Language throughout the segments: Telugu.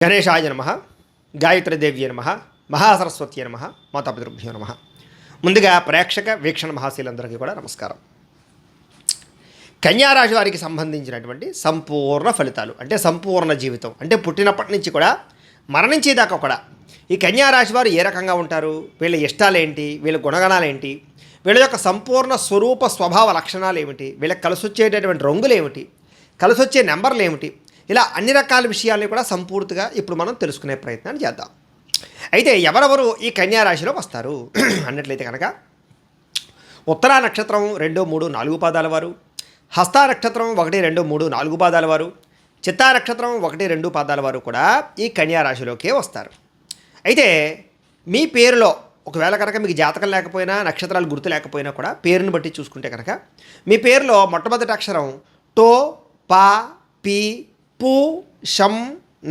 గణేశాయ నమ, గాయత్రీదేవ్యే నమ, మహాసరస్వత్యే నమ, మాతాపితృభ్యో నమ. ముందుగా ప్రేక్షక వీక్షణ మహాశీలందరికీ కూడా నమస్కారం. కన్యారాశి వారికి సంబంధించినటువంటి సంపూర్ణ ఫలితాలు అంటే సంపూర్ణ జీవితం అంటే పుట్టినప్పటి నుంచి కూడా మరణించేదాకా కూడా ఈ కన్యారాశి వారు ఏ రకంగా ఉంటారు, వీళ్ళ ఇష్టాలేంటి, వీళ్ళ గుణగణాలేంటి, వీళ్ళ యొక్క సంపూర్ణ స్వరూప స్వభావ లక్షణాలు ఏమిటి, వీళ్ళకి కలిసి వచ్చేటటువంటి రంగులు ఏమిటి, కలిసి వచ్చే నెంబర్లు ఏమిటి, ఇలా అన్ని రకాల విషయాల్ని కూడా సంపూర్తిగా ఇప్పుడు మనం తెలుసుకునే ప్రయత్నాన్ని చేద్దాం. అయితే ఎవరెవరు ఈ కన్యారాశిలోకి వస్తారు అన్నట్లయితే కనుక ఉత్తరా నక్షత్రం 2, 3, 4 పాదాల వారు, హస్తా నక్షత్రం 1, 2, 3, 4 పాదాల వారు, చిత్తా నక్షత్రం 1, 2 పాదాల వారు కూడా ఈ కన్యారాశిలోకే వస్తారు. అయితే మీ పేరులో ఒకవేళ కనుక మీకు జాతకం లేకపోయినా నక్షత్రాలు గుర్తు లేకపోయినా కూడా పేరుని బట్టి చూసుకుంటే కనుక మీ పేరులో మొట్టమొదటి అక్షరం టో, పా, పి, పు, షం,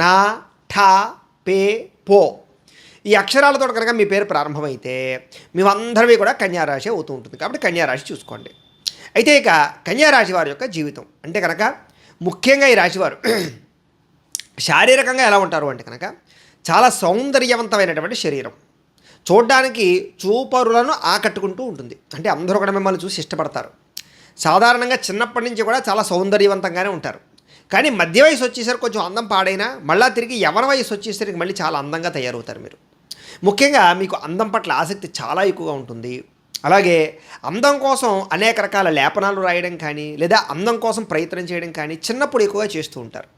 నా, ఠా, పే, పో ఈ అక్షరాలతో కనుక మీ పేరు ప్రారంభమైతే మేమందరివి కూడా కన్యారాశి అవుతూ ఉంటుంది. కాబట్టి కన్యారాశి చూసుకోండి. అయితే ఇక కన్యారాశి వారి యొక్క జీవితం అంటే కనుక ముఖ్యంగా ఈ రాశివారు శారీరకంగా ఎలా ఉంటారు అంటే కనుక చాలా సౌందర్యవంతమైనటువంటి శరీరం, చూడ్డానికి చూపరులను ఆకట్టుకుంటూ ఉంటుంది. అంటే అందరూ కూడా మిమ్మల్ని చూసి ఇష్టపడతారు. సాధారణంగా చిన్నప్పటి నుంచి కూడా చాలా సౌందర్యవంతంగానే ఉంటారు. కానీ మధ్య వయసు వచ్చేసరికి కొంచెం అందం పాడైనా మళ్ళీ తిరిగి యవన వయసు వచ్చేసరికి మళ్ళీ చాలా అందంగా తయారవుతారు మీరు. ముఖ్యంగా మీకు అందం పట్ల ఆసక్తి చాలా ఎక్కువగా ఉంటుంది. అలాగే అందం కోసం అనేక రకాల లేపనాలు రాయడం కానీ లేదా అందం కోసం ప్రయత్నం చేయడం కానీ చిన్నప్పుడు ఎక్కువగా చేస్తూ ఉంటారు.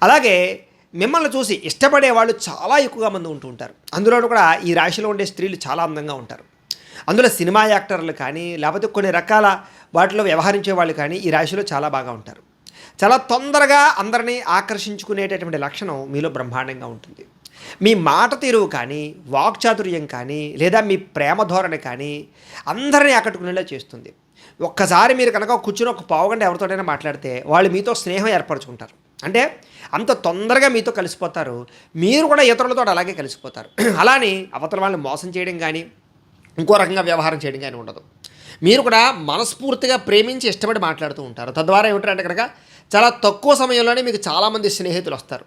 అలాగే మిమ్మల్ని చూసి ఇష్టపడే వాళ్ళు చాలా ఎక్కువగా మంది ఉంటూ ఉంటారు. అందులోనూ కూడా ఈ రాశిలో ఉండే స్త్రీలు చాలా అందంగా ఉంటారు. అందులో సినిమా యాక్టర్లు కానీ లేకపోతే కొన్ని రకాల వాటిలో వ్యవహరించే వాళ్ళు కానీ ఈ రాశిలో చాలా బాగా ఉంటారు. చాలా తొందరగా అందరినీ ఆకర్షించుకునేటటువంటి లక్షణం మీలో బ్రహ్మాండంగా ఉంటుంది. మీ మాట తీరువు కానీ వాక్చాతుర్యం కానీ లేదా మీ ప్రేమ ధోరణి కానీ అందరినీ ఆకట్టుకునేలా చేస్తుంది. ఒక్కసారి మీరు కనుక కూర్చుని ఒక పావుగంట ఎవరితోటైనా మాట్లాడితే వాళ్ళు మీతో స్నేహం ఏర్పరచుకుంటారు. అంటే అంత తొందరగా మీతో కలిసిపోతారు. మీరు కూడా ఇతరులతో అలాగే కలిసిపోతారు. అలానే అవతల వాళ్ళని మోసం చేయడం కానీ ఇంకో రకంగా వ్యవహారం చేయడం కానీ ఉండదు. మీరు కూడా మనస్ఫూర్తిగా ప్రేమించి ఇష్టపడి మాట్లాడుతూ ఉంటారు. తద్వారా ఏమిటంటే కనుక చాలా తక్కువ సమయంలోనే మీకు చాలామంది స్నేహితులు వస్తారు.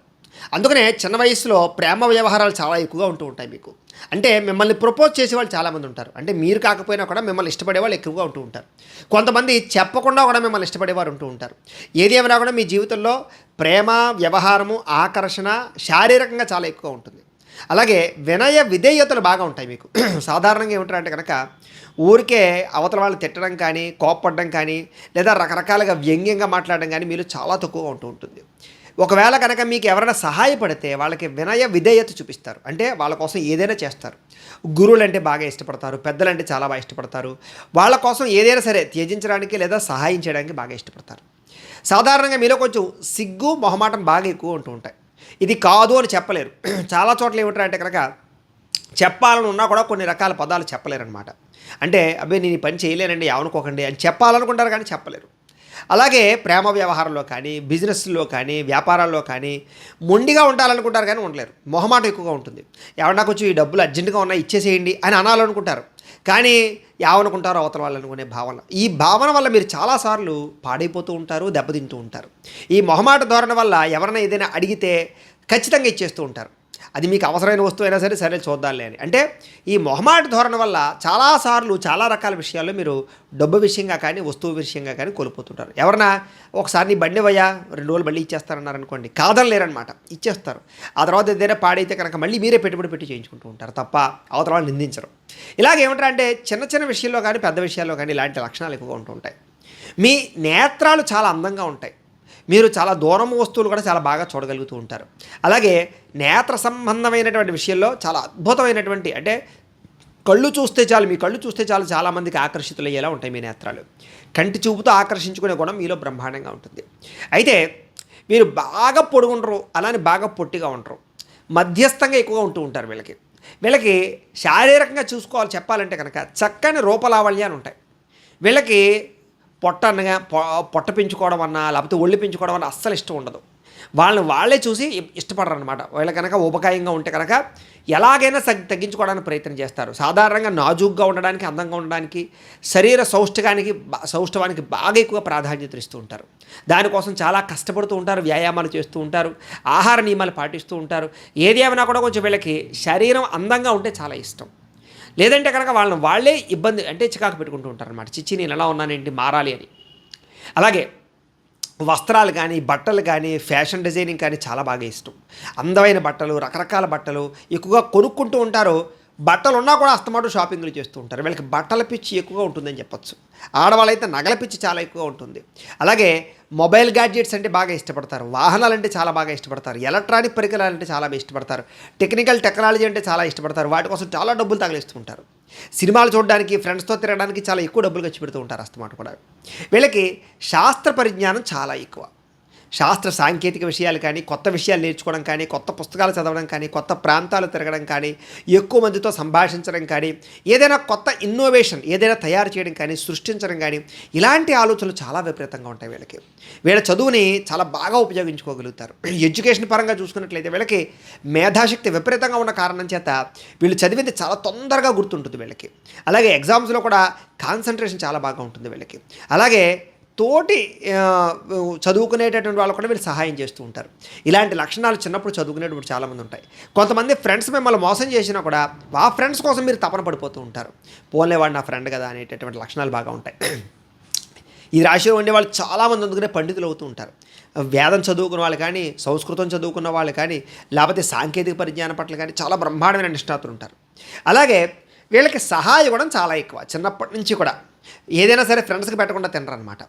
అందుకనే చిన్న వయసులో ప్రేమ వ్యవహారాలు చాలా ఎక్కువగా ఉంటూ ఉంటాయి మీకు. అంటే మిమ్మల్ని ప్రపోజ్ చేసే వాళ్ళు చాలామంది ఉంటారు. అంటే మీరు కాకపోయినా కూడా మిమ్మల్ని ఇష్టపడే వాళ్ళు ఎక్కువగా ఉంటూ ఉంటారు. కొంతమంది చెప్పకుండా కూడా మిమ్మల్ని ఇష్టపడేవారు ఉంటూ ఉంటారు. ఏది ఏమైనా కూడా మీ జీవితంలో ప్రేమ వ్యవహారము ఆకర్షణ శారీరకంగా చాలా ఎక్కువ ఉంటుంది. అలాగే వినయ విధేయతలు బాగా ఉంటాయి మీకు. సాధారణంగా ఏమిటంటే కనుక ఊరికే అవతల వాళ్ళు తిట్టడం కానీ కోప్పడడం కానీ లేదా రకరకాలుగా వ్యంగ్యంగా మాట్లాడడం కానీ మీరు చాలా తక్కువగా ఉంటూ ఉంటుంది. ఒకవేళ కనుక మీకు ఎవరైనా సహాయపడితే వాళ్ళకి వినయ విధేయత చూపిస్తారు. అంటే వాళ్ళ కోసం ఏదైనా చేస్తారు. గురువులు అంటే బాగా ఇష్టపడతారు, పెద్దలంటే చాలా బాగా ఇష్టపడతారు. వాళ్ళ కోసం ఏదైనా సరే త్యజించడానికి లేదా సహాయం చేయడానికి బాగా ఇష్టపడతారు. సాధారణంగా మీలో కొంచెం సిగ్గు మొహమాటం బాగా ఎక్కువ ఉంటూ ఉంటాయి. ఇది కాదు అని చెప్పలేరు. చాలా చోట్ల ఏమిటంటే కనుక చెప్పాలని ఉన్నా కూడా కొన్ని రకాల పదాలు చెప్పలేరన్నమాట. అంటే అబ్బాయి నేను ఈ పని చేయలేనండి ఏమనుకోకండి అని చెప్పాలనుకుంటారు కానీ చెప్పలేరు. అలాగే ప్రేమ వ్యవహారంలో కానీ బిజినెస్లో కానీ వ్యాపారాల్లో కానీ మొండిగా ఉండాలనుకుంటారు కానీ ఉండలేరు. మొహమాటం ఎక్కువగా ఉంటుంది. ఎవరన్నా కొంచెం ఈ డబ్బులు అర్జెంటుగా ఉన్నాయి ఇచ్చేసేయండి అని అనాలనుకుంటారు. కానీ ఏమనుకుంటారో అవతల వాళ్ళు అనుకునే భావన, ఈ భావన వల్ల మీరు చాలాసార్లు పాడైపోతూ ఉంటారు, దెబ్బతింటూ ఉంటారు. ఈ మొహమాట ధోరణి వల్ల ఎవరైనా ఏదైనా అడిగితే ఖచ్చితంగా ఇచ్చేస్తూ ఉంటారు. అది మీకు అవసరమైన వస్తువు అయినా సరే సరే చూద్దాంలే అని. అంటే ఈ మొహమాట ధోరణి వల్ల చాలాసార్లు చాలా రకాల విషయాల్లో మీరు డబ్బు విషయంగా కానీ వస్తువు విషయంగా కానీ కోల్పోతుంటారు. ఎవరన్నా ఒకసారి నీ బండి వయ్యా 2 రోజులు మళ్ళీ ఇచ్చేస్తారన్నారనుకోండి, కాదనలేరనమాట, ఇచ్చేస్తారు. ఆ తర్వాత ఏదైనా పాడైతే కనుక మళ్ళీ మీరే పెట్టుబడి పెట్టి చేయించుకుంటూ ఉంటారు తప్ప అవతల వాళ్ళు నిందించరు. ఇలాగేమంటారంటే చిన్న చిన్న విషయాల్లో కానీ పెద్ద విషయాల్లో కానీ ఇలాంటి లక్షణాలు ఎక్కువగా ఉంటూ ఉంటాయి. మీ నేత్రాలు చాలా అందంగా ఉంటాయి. మీరు చాలా దూరం వస్తువులు కూడా చాలా బాగా చూడగలుగుతూ ఉంటారు. అలాగే నేత్ర సంబంధమైనటువంటి విషయంలో చాలా అద్భుతమైనటువంటి అంటే కళ్ళు చూస్తే చాలు, మీ కళ్ళు చూస్తే చాలు చాలామందికి ఆకర్షితులయ్యేలా ఉంటాయి మీ నేత్రాలు. కంటి చూపుతో ఆకర్షించుకునే గుణం మీలో బ్రహ్మాండంగా ఉంటుంది. అయితే మీరు బాగా పొడుగుండరు, అలానే బాగా పొట్టిగా ఉండరు, మధ్యస్థంగా ఎక్కువగా ఉంటూ ఉంటారు. వీళ్ళకి శారీరకంగా చూసుకోవాలి చెప్పాలంటే కనుక చక్కని రూపలావల్యాలు ఉంటాయి. వీళ్ళకి పొట్ట పెంచుకోవడం అన్నా లేకపోతే ఒళ్ళు పెంచుకోవడం అన్నా అస్సలు ఇష్టం ఉండదు. వాళ్ళని వాళ్ళే చూసి ఇష్టపడరు అనమాట. వీళ్ళు కనుక ఊబకాయంగా ఉంటే కనుక ఎలాగైనా తగ్గించుకోవడానికి ప్రయత్నం చేస్తారు. సాధారణంగా నాజూగ్గా ఉండడానికి, అందంగా ఉండడానికి, శరీర సౌష్ఠవానికి బాగా ఎక్కువ ప్రాధాన్యత ఇస్తూ ఉంటారు. దానికోసం చాలా కష్టపడుతూ ఉంటారు, వ్యాయామాలు చేస్తూ ఉంటారు, ఆహార నియమాలు పాటిస్తూ ఉంటారు. ఏది ఏమైనా కూడా కొంచెం వీళ్ళకి శరీరం అందంగా ఉంటే చాలా ఇష్టం. లేదంటే కనుక వాళ్ళని వాళ్ళే ఇబ్బంది అంటే చికాకు పెట్టుకుంటూ ఉంటారనమాట. చిచ్చి నేను ఎలా ఉన్నానేంటి, మారాలి అని. అలాగే వస్త్రాలు కానీ, బట్టలు కానీ, ఫ్యాషన్ డిజైనింగ్ కానీ చాలా బాగా ఇష్టం. అందమైన బట్టలు, రకరకాల బట్టలు ఎక్కువగా కొనుక్కుంటూ ఉంటారు. బట్టలు ఉన్నా కూడా అస్తమాటు షాపింగ్లు చేస్తూ ఉంటారు. వీళ్ళకి బట్టల పిచ్చి ఎక్కువగా ఉంటుందని చెప్పొచ్చు. ఆడవాళ్ళైతే నగల పిచ్చి చాలా ఎక్కువగా ఉంటుంది. అలాగే మొబైల్ గ్యాడ్జెట్స్ అంటే బాగా ఇష్టపడతారు. వాహనాలంటే చాలా బాగా ఇష్టపడతారు. ఎలక్ట్రానిక్ పరికరాలంటే చాలా ఇష్టపడతారు. టెక్నాలజీ అంటే చాలా ఇష్టపడతారు. వాటి కోసం చాలా డబ్బులు తగిలిస్తూ ఉంటారు. సినిమాలు చూడడానికి, ఫ్రెండ్స్తో తిరగడానికి చాలా ఎక్కువ డబ్బులు ఖర్చు పెడుతూ ఉంటారు అస్తమాట కూడా. వీళ్ళకి శాస్త్ర పరిజ్ఞానం చాలా ఎక్కువ. శాస్త్ర సాంకేతిక విషయాలు కానీ, కొత్త విషయాలు నేర్చుకోవడం కానీ, కొత్త పుస్తకాలు చదవడం కానీ, కొత్త ప్రాంతాలు తిరగడం కానీ, ఎక్కువ మందితో సంభాషించడం కానీ, ఏదైనా కొత్త ఇన్నోవేషన్ ఏదైనా తయారు చేయడం కానీ, సృష్టించడం కానీ, ఇలాంటి ఆలోచనలు చాలా విపరీతంగా ఉంటాయి వీళ్ళకి. వీళ్ళ చదువుని చాలా బాగా ఉపయోగించుకోగలుగుతారు. ఎడ్యుకేషన్ పరంగా చూసుకున్నట్లయితే వీళ్ళకి మేధాశక్తి విపరీతంగా ఉన్న కారణం చేత వీళ్ళు చదివింది చాలా తొందరగా గుర్తుంటుంది వీళ్ళకి. అలాగే ఎగ్జామ్స్లో కూడా కాన్సన్ట్రేషన్ చాలా బాగా ఉంటుంది వీళ్ళకి. అలాగే తోటి చదువుకునేటటువంటి వాళ్ళు కూడా వీళ్ళు సహాయం చేస్తూ ఉంటారు. ఇలాంటి లక్షణాలు చిన్నప్పుడు చదువుకునేటప్పుడు చాలామంది ఉంటాయి. కొంతమంది ఫ్రెండ్స్ మిమ్మల్ని మోసం చేసినా కూడా ఆ ఫ్రెండ్స్ కోసం మీరు తపన పడిపోతూ ఉంటారు. పోలేవాడు నా ఫ్రెండ్ కదా అనేటటువంటి లక్షణాలు బాగా ఉంటాయి. ఈ రాశిలో ఉండే వాళ్ళు చాలామంది అందుకనే పండితులు అవుతూ ఉంటారు. వేదం చదువుకున్న వాళ్ళు కానీ, సంస్కృతం చదువుకున్న వాళ్ళు కానీ, లేకపోతే సాంకేతిక పరిజ్ఞానం పట్ల కానీ చాలా బ్రహ్మాండమైన నిష్ణాతులు ఉంటారు. అలాగే వీళ్ళకి సహాయం కూడా చాలా ఎక్కువ. చిన్నప్పటి నుంచి కూడా ఏదైనా సరే ఫ్రెండ్స్కి పెట్టకుండా తినరనమాట.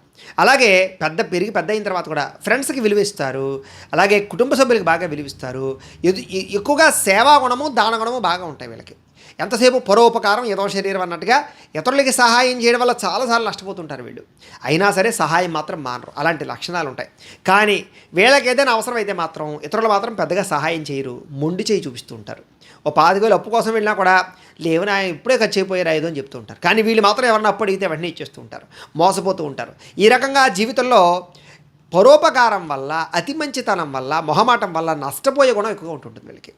అలాగే పెద్ద అయిన తర్వాత కూడా ఫ్రెండ్స్కి విలువ ఇస్తారు. అలాగే కుటుంబ సభ్యులకి బాగా విలువిస్తారు. ఎక్కువగా సేవా గుణము, దాన గుణము బాగా ఉంటాయి వీళ్ళకి. ఎంతసేపు పరోపకారం ఏదో శరీరం అన్నట్టుగా ఇతరులకి సహాయం చేయడం వల్ల చాలాసార్లు నష్టపోతుంటారు వీళ్ళు. అయినా సరే సహాయం మాత్రం మానరు. అలాంటి లక్షణాలు ఉంటాయి. కానీ వీళ్ళకి ఏదైనా అవసరం అయితే మాత్రం ఇతరులు మాత్రం పెద్దగా సహాయం చేయరు, మొండి చేయి చూపిస్తూ ఉంటారు. ఓ 25,000 అప్పు కోసం వెళ్ళినా కూడా లేవు నా ఇప్పుడే ఖర్చు అయిపోయారు ఐదు అని చెప్తూ ఉంటారు. కానీ వీళ్ళు మాత్రం ఎవరన్నా అప్పు అడిగితే వెంటనే ఇచ్చేస్తూ ఉంటారు, మోసపోతూ ఉంటారు. ఈ రకంగా జీవితంలో పరోపకారం వల్ల, అతి మంచితనం వల్ల, మొహమాటం వల్ల నష్టపోయే గుణం ఎక్కువగా ఉంటుంటుంది వీళ్ళకి.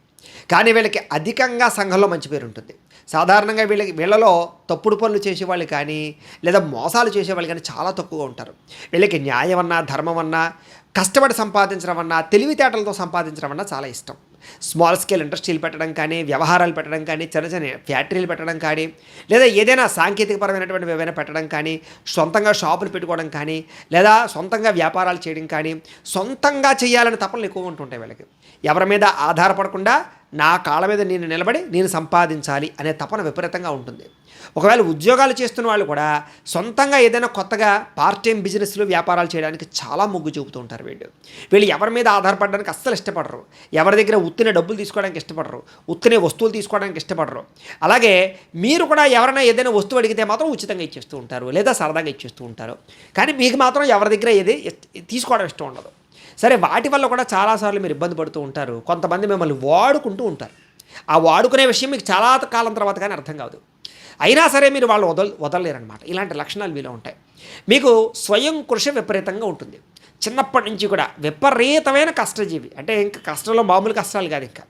కానీ వీళ్ళకి అధికంగా సంఘంలో మంచి పేరు ఉంటుంది. సాధారణంగా వీళ్ళలో తప్పుడు పనులు చేసేవాళ్ళు కానీ, లేదా మోసాలు చేసేవాళ్ళు కానీ చాలా తక్కువగా ఉంటారు. వీళ్ళకి న్యాయం అన్నా, ధర్మం అన్నా, కష్టపడి సంపాదించడం అన్నా, తెలివితేటలతో సంపాదించడం అన్నా చాలా ఇష్టం. స్మాల్ స్కేల్ ఇండస్ట్రీలు పెట్టడం కానీ, వ్యవహారాలు పెట్టడం కానీ, చిన్న చిన్న ఫ్యాక్టరీలు పెట్టడం కానీ, లేదా ఏదైనా సాంకేతికపరమైనటువంటి ఏవైనా పెట్టడం కానీ, సొంతంగా షాపులు పెట్టుకోవడం కానీ, లేదా సొంతంగా వ్యాపారాలు చేయడం కానీ, సొంతంగా చేయాలని తపనలు ఎక్కువ ఉంటుంటాయి వీళ్ళకి. ఎవరి మీద ఆధారపడకుండా నా కాళ్ళ మీద నేను నిలబడి నేను సంపాదించాలి అనే తపన విపరీతంగా ఉంటుంది. ఒకవేళ ఉద్యోగాలు చేస్తున్న వాళ్ళు కూడా సొంతంగా ఏదైనా కొత్తగా పార్ట్ టైం బిజినెస్లు, వ్యాపారాలు చేయడానికి చాలా మొగ్గు చూపుతూ ఉంటారు వీళ్ళు ఎవరి మీద ఆధారపడడానికి అస్సలు ఇష్టపడరు. ఎవరి దగ్గర ఉత్తిన డబ్బులు తీసుకోవడానికి ఇష్టపడరు, ఉత్తినే వస్తువులు తీసుకోవడానికి ఇష్టపడరు. అలాగే మీరు కూడా ఎవరైనా ఏదైనా వస్తువు అడిగితే మాత్రం ఉచితంగా ఇచ్చేస్తూ ఉంటారు, లేదా సరదాగా ఇచ్చేస్తూ ఉంటారు. కానీ మీకు మాత్రం ఎవరి దగ్గర ఏది తీసుకోవడం ఇష్టం ఉండదు. సరే, వాటి వల్ల కూడా చాలాసార్లు మీరు ఇబ్బంది పడుతూ ఉంటారు. కొంతమంది మిమ్మల్ని వాడుకుంటూ ఉంటారు. ఆ వాడుకునే విషయం మీకు చాలా కాలం తర్వాత కానీ అర్థం కాదు. అయినా సరే మీరు వాళ్ళు వదలలేరనమాట. ఇలాంటి లక్షణాలు మీలో ఉంటాయి. మీకు స్వయం కృషి విపరీతంగా ఉంటుంది. చిన్నప్పటి నుంచి కూడా విపరీతమైన కష్టజీవి. అంటే ఇంకా కష్టంలో మామూలు కష్టాలు కాదు, ఇంకా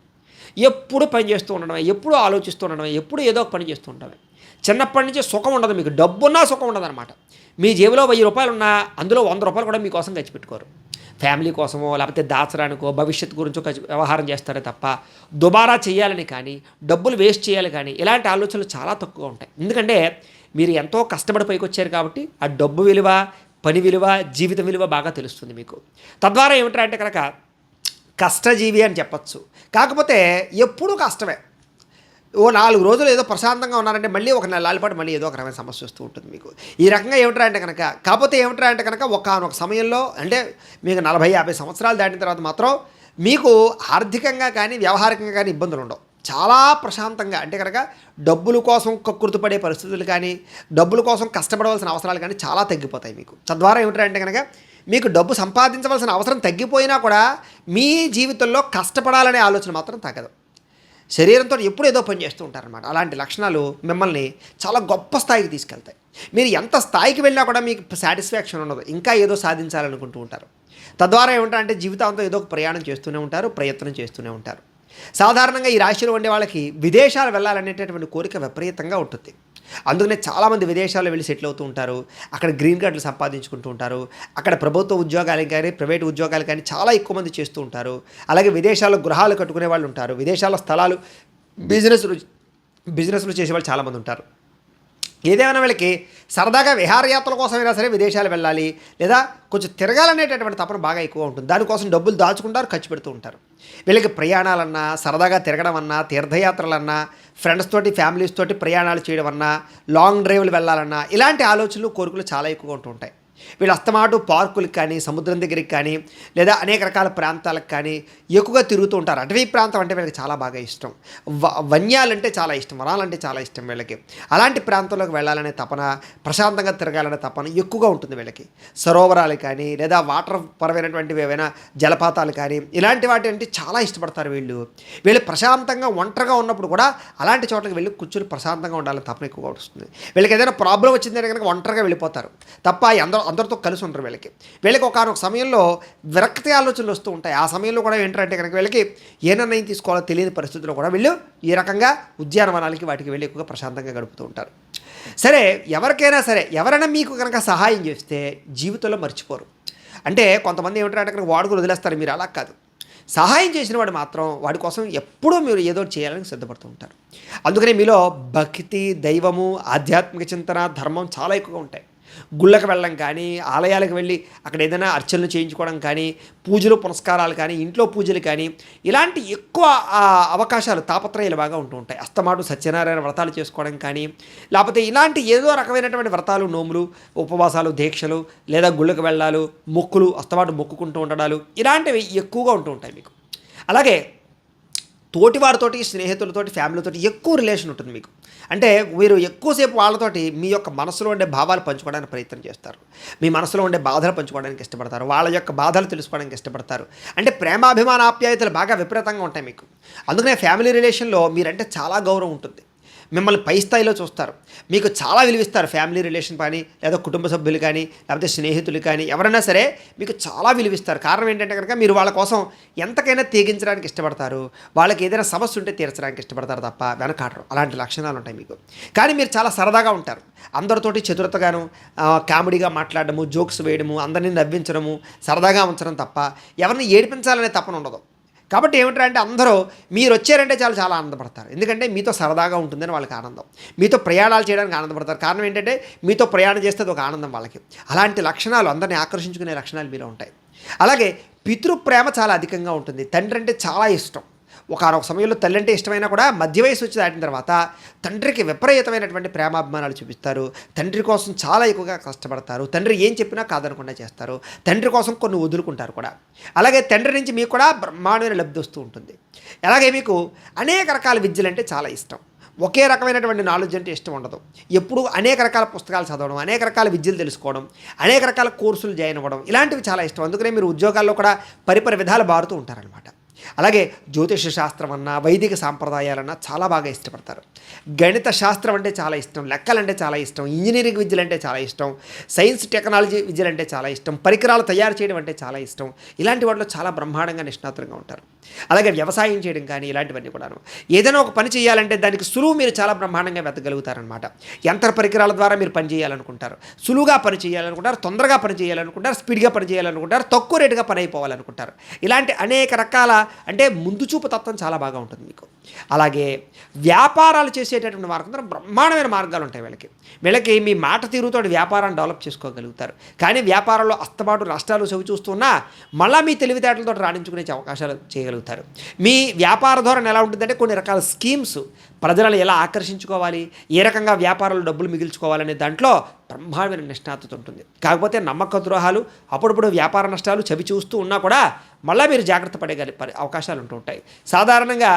ఎప్పుడు పని చేస్తూ ఉండడమే, ఎప్పుడు ఆలోచిస్తూ ఉండడమే, ఎప్పుడు ఏదో ఒక పని చేస్తూ ఉండడమే. చిన్నప్పటి నుంచి సుఖం ఉండదు మీకు. డబ్బున్నా సుఖం ఉండదు అనమాట. మీ జేబులో 1000 రూపాయలు ఉన్నా అందులో 100 రూపాయలు కూడా మీకోసం ఖర్చు పెట్టుకోరు. ఫ్యామిలీ కోసమో లేకపోతే దాచడానికో భవిష్యత్తు గురించో వ్యవహారం చేస్తారే తప్ప దుబారా చేయాలని కానీ, డబ్బులు వేస్ట్ చేయాలి కానీ ఇలాంటి ఆలోచనలు చాలా తక్కువగా ఉంటాయి. ఎందుకంటే మీరు ఎంతో కష్టపడి పైకి వచ్చారు కాబట్టి ఆ డబ్బు విలువ, పని విలువ, జీవిత విలువ బాగా తెలుస్తుంది మీకు. తద్వారా ఏమిటంటే కనుక కష్టజీవి అని చెప్పచ్చు. కాకపోతే ఎప్పుడూ కష్టమే. ఓ 4 రోజులు ఏదో ప్రశాంతంగా ఉన్నారంటే మళ్ళీ ఒక నెలల పాటు మళ్ళీ ఏదో ఒక రకమైన సమస్య వస్తూ ఉంటుంది మీకు. ఈ రకంగా ఏమిటంటే కనుక, కాకపోతే ఏమిటంటే కనుక ఒకానొక సమయంలో అంటే మీకు 40-50 సంవత్సరాలు దాటిన తర్వాత మాత్రం మీకు ఆర్థికంగా కానీ, వ్యవహారికంగా కానీ ఇబ్బందులు ఉండవు. చాలా ప్రశాంతంగా అంటే కనుక డబ్బుల కోసం కక్కుర్తిపడే పరిస్థితులు కానీ, డబ్బుల కోసం కష్టపడవలసిన అవసరాలు కానీ చాలా తగ్గిపోతాయి మీకు. తద్వారా ఏమిటంటే కనుక మీకు డబ్బు సంపాదించవలసిన అవసరం తగ్గిపోయినా కూడా మీ జీవితంలో కష్టపడాలనే ఆలోచన మాత్రం తగ్గదు. శరీరంతో ఎప్పుడు ఏదో పని చేస్తూ ఉంటారనమాట. అలాంటి లక్షణాలు మిమ్మల్ని చాలా గొప్ప స్థాయికి తీసుకెళ్తాయి. మీరు ఎంత స్థాయికి వెళ్ళినా కూడా మీకు సాటిస్ఫాక్షన్ ఉండదు, ఇంకా ఏదో సాధించాలనుకుంటూ ఉంటారు. తద్వారా ఏమంటారంటే జీవితాంతం ఏదో ఒక ప్రయాణం చేస్తూనే ఉంటారు, ప్రయత్నం చేస్తూనే ఉంటారు. సాధారణంగా ఈ రాశిలో ఉండే వాళ్ళకి విదేశాలు వెళ్ళాలనేటటువంటి కోరిక విపరీతంగా ఉంటుంది. అందుకనే చాలామంది విదేశాల్లో వెళ్ళి సెటిల్ అవుతూ ఉంటారు. అక్కడ గ్రీన్ కార్డులు సంపాదించుకుంటూ ఉంటారు. అక్కడ ప్రభుత్వ ఉద్యోగాలు కానీ, ప్రైవేట్ ఉద్యోగాలు కానీ చాలా ఎక్కువ మంది చేస్తూ ఉంటారు. అలాగే విదేశాల్లో గృహాలు కట్టుకునే వాళ్ళు ఉంటారు. విదేశాల్లో స్థలాలు, బిజినెస్లు చేసేవాళ్ళు చాలామంది ఉంటారు. ఏదేమైనా వీళ్ళకి సరదాగా విహారయాత్రల కోసమైనా సరే విదేశాలు వెళ్ళాలి, లేదా కొంచెం తిరగాలనేటటువంటి తపన బాగా ఎక్కువ ఉంటుంది. దానికోసం డబ్బులు దాచుకుంటారు, ఖర్చు పెడుతూ ఉంటారు. వీళ్ళకి ప్రయాణాలన్నా, సరదాగా తిరగడం అన్నా, తీర్థయాత్రలన్నా, ఫ్రెండ్స్ తోటి, ఫ్యామిలీస్ తోటి ప్రయాణాలు చేయడం అన్నా, లాంగ్ డ్రైవ్లు వెళ్ళాలన్నా, ఇలాంటి ఆలోచనలు, కోరికలు చాలా ఎక్కువగా ఉంటూ ఉంటాయి. వీళ్ళు అస్తమాటు పార్కులకు కానీ, సముద్రం దగ్గరికి కానీ, లేదా అనేక రకాల ప్రాంతాలకు కానీ ఎక్కువగా తిరుగుతూ ఉంటారు. అటవీ ప్రాంతం అంటే వీళ్ళకి చాలా బాగా ఇష్టం. వన్యాలంటే చాలా ఇష్టం, వనాలంటే చాలా ఇష్టం వీళ్ళకి. అలాంటి ప్రాంతంలోకి వెళ్ళాలనే తపన, ప్రశాంతంగా తిరగాలనే తపన ఎక్కువగా ఉంటుంది వీళ్ళకి. సరోవరాలు కానీ, లేదా వాటర్ పరమైనటువంటివి ఏవైనా జలపాతాలు కానీ, ఇలాంటి వాటి అంటే చాలా ఇష్టపడతారు వీళ్ళు. వీళ్ళు ప్రశాంతంగా ఒంటరిగా ఉన్నప్పుడు కూడా అలాంటి చోట్లకి వెళ్ళి కూర్చొని ప్రశాంతంగా ఉండాలని తపన ఎక్కువగా వస్తుంది. వీళ్ళకి ఏదైనా ప్రాబ్లం వచ్చిందంటే కనుక ఒంటరిగా వెళ్ళిపోతారు తప్ప అందరితో కలిసి ఉంటారు. వీళ్ళకి ఒకనొక సమయంలో విరక్తి ఆలోచనలు వస్తూ ఉంటాయి. ఆ సమయంలో కూడా ఏంటంటే కనుక వీళ్ళకి ఏ నిర్ణయం తీసుకోవాలో తెలియని పరిస్థితుల్లో కూడా వీళ్ళు ఈ రకంగా ఉద్యానవనాలకి వాటికి వెళ్ళి ఎక్కువగా ప్రశాంతంగా గడుపుతూ ఉంటారు. సరే, ఎవరైనా మీకు కనుక సహాయం చేస్తే జీవితంలో మర్చిపోరు. అంటే కొంతమంది ఏమిటంటే కనుక వాడుకుని వదిలేస్తారు. మీరు అలా కాదు. సహాయం చేసిన వాడు మాత్రం వాడి కోసం ఎప్పుడూ మీరు ఏదో చేయాలని సిద్ధపడుతూ ఉంటారు. అందుకనే మీలో భక్తి, దైవము, ఆధ్యాత్మిక చింతన, ధర్మం చాలా ఎక్కువగా ఉంటాయి. గుళ్ళకి వెళ్ళడం కానీ, ఆలయాలకు వెళ్ళి అక్కడ ఏదైనా అర్చనలు చేయించుకోవడం కానీ, పూజలు పునస్కారాలు కానీ, ఇంట్లో పూజలు కానీ, ఇలాంటి ఎక్కువ అవకాశాలు, తాపత్రయాలు బాగా ఉంటూ ఉంటాయి. అస్తమాటు సత్యనారాయణ వ్రతాలు చేసుకోవడం కానీ, లేకపోతే ఇలాంటి ఏదో రకమైనటువంటి వ్రతాలు, నోములు, ఉపవాసాలు, దీక్షలు, లేదా గుళ్ళకి వెళ్ళాలు, మొక్కులు, అస్తమాటు మొక్కుకుంటూ ఉండడాలు, ఇలాంటివి ఎక్కువగా ఉంటూ ఉంటాయి మీకు. అలాగే తోటివారితోటి, స్నేహితులతోటి, ఫ్యామిలీతోటి ఎక్కువ రిలేషన్ ఉంటుంది మీకు. అంటే మీరు ఎక్కువసేపు వాళ్ళతోటి మీ యొక్క మనసులో ఉండే భావాలు పంచుకోవడానికి ప్రయత్నం చేస్తారు. మీ మనసులో ఉండే బాధలు పంచుకోవడానికి ఇష్టపడతారు. వాళ్ళ యొక్క బాధలు తెలుసుకోవడానికి ఇష్టపడతారు. అంటే ప్రేమాభిమాన ఆప్యాయతలు బాగా విపరీతంగా ఉంటాయి మీకు. అందుకనే ఫ్యామిలీ రిలేషన్లో మీరంటే చాలా గౌరవం ఉంటుంది. మిమ్మల్ని పై స్థాయిలో చూస్తారు. మీకు చాలా విలువిస్తారు. ఫ్యామిలీ రిలేషన్ కానీ, లేదా కుటుంబ సభ్యులు కానీ, లేకపోతే స్నేహితులు కానీ, ఎవరైనా సరే మీకు చాలా విలువిస్తారు. కారణం ఏంటంటే కనుక మీరు వాళ్ళ కోసం ఎంతకైనా తెగించడానికి ఇష్టపడతారు. వాళ్ళకి ఏదైనా సమస్య ఉంటే తీర్చడానికి ఇష్టపడతారు తప్ప వెనకాడరు. అలాంటి లక్షణాలు ఉంటాయి మీకు. కానీ మీరు చాలా సరదాగా ఉంటారు. అందరితోటి చతురతగాను, కామెడీగా మాట్లాడడము, జోక్స్ వేయడము, అందరినీ నవ్వించడము, సరదాగా ఉంచడం తప్ప ఎవరిని ఏడిపించాలనే తపన ఉండదు. కాబట్టి ఏమిటంటే అందరూ మీరు వచ్చారంటే చాలా ఆనందపడతారు. ఎందుకంటే మీతో సరదాగా ఉంటుందని వాళ్ళకి ఆనందం. మీతో ప్రయాణాలు చేయడానికి ఆనందపడతారు. కారణం ఏంటంటే మీతో ప్రయాణం చేస్తే అది ఒక ఆనందం వాళ్ళకి. అలాంటి లక్షణాలు, అందరినీ ఆకర్షించుకునే లక్షణాలు మీలో ఉంటాయి. అలాగే పితృప్రేమ చాలా అధికంగా ఉంటుంది. తండ్రి అంటే చాలా ఇష్టం. ఒకనొక సమయంలో తల్లి అంటే ఇష్టమైనా కూడా మధ్య వయసు వచ్చి దాటిన తర్వాత తండ్రికి విపరీతమైనటువంటి ప్రేమాభిమానాలు చూపిస్తారు. తండ్రి కోసం చాలా ఎక్కువగా కష్టపడతారు. తండ్రి ఏం చెప్పినా కాదనకుండా చేస్తారు. తండ్రి కోసం కొన్ని వదులుకుంటారు కూడా. అలాగే తండ్రి నుంచి మీకు కూడా బ్రహ్మాండమైన లబ్ధి వస్తూ ఉంటుంది. అలాగే మీకు అనేక రకాల విద్యలు అంటే చాలా ఇష్టం. ఒకే రకమైనటువంటి నాలెడ్జ్ అంటే ఇష్టం ఉండదు. ఎప్పుడు అనేక రకాల పుస్తకాలు చదవడం, అనేక రకాల విద్యలు తెలుసుకోవడం, అనేక రకాల కోర్సులు జాయిన్ అవ్వడం, ఇలాంటివి చాలా ఇష్టం. అందుకనే మీరు ఉద్యోగాల్లో కూడా పరిపరి విధాలు బారుతూ ఉంటారనమాట. అలాగే జ్యోతిష శాస్త్రం అన్నా, వైదిక సాంప్రదాయాలన్నా చాలా బాగా ఇష్టపడతారు. గణిత శాస్త్రం అంటే చాలా ఇష్టం, లెక్కలంటే చాలా ఇష్టం, ఇంజనీరింగ్ విద్యలు అంటే చాలా ఇష్టం, సైన్స్ టెక్నాలజీ విద్యలు అంటే చాలా ఇష్టం, పరికరాలు తయారు చేయడం అంటే చాలా ఇష్టం. ఇలాంటి వాటిలో చాలా బ్రహ్మాండంగా నిష్ణాతులుగా ఉంటారు. అలాగే వ్యవసాయం చేయడం కానీ, ఇలాంటివన్నీ కూడాను. ఏదైనా ఒక పని చేయాలంటే దానికి సులువు మీరు చాలా బ్రహ్మాండంగా వెతకగలుగుతారనమాట. యంత్ర పరికరాల ద్వారా మీరు పని చేయాలనుకుంటారు, సులువుగా పని చేయాలనుకుంటారు, తొందరగా పని చేయాలనుకుంటారు, స్పీడ్గా పని చేయాలనుకుంటారు, తక్కువ రేటుగా పని అయిపోవాలనుకుంటారు. ఇలాంటి అనేక రకాల అంటే ముందు చూపు తత్వం చాలా బాగా ఉంటుంది మీకు. అలాగే వ్యాపారాలు చేసేటటువంటి మార్గం బ్రహ్మాండమైన మార్గాలు ఉంటాయి వీళ్ళకి మీ మాట తీరుతో వ్యాపారాన్ని డెవలప్ చేసుకోగలుగుతారు. కానీ వ్యాపారంలో అస్తమాటు నష్టాలు చవి చూస్తున్నా మళ్ళీ మీ తెలివితేటలతో రాణించుకునే అవకాశాలు చేయగలుగుతారు. మీ వ్యాపార ధోరణి ఎలా ఉంటుందంటే కొన్ని రకాల స్కీమ్స్, ప్రజలను ఎలా ఆకర్షించుకోవాలి, ఏ రకంగా వ్యాపారాలు డబ్బులు మిగిల్చుకోవాలనే దాంట్లో బ్రహ్మాండమైన నిష్ణాతత ఉంటుంది. కాకపోతే నమ్మక ద్రోహాలు, అప్పుడప్పుడు వ్యాపార నష్టాలు చవి చూస్తూ ఉన్నా కూడా మళ్ళీ మీరు జాగ్రత్త పడే అవకాశాలు ఉంటూ ఉంటాయి. సాధారణంగా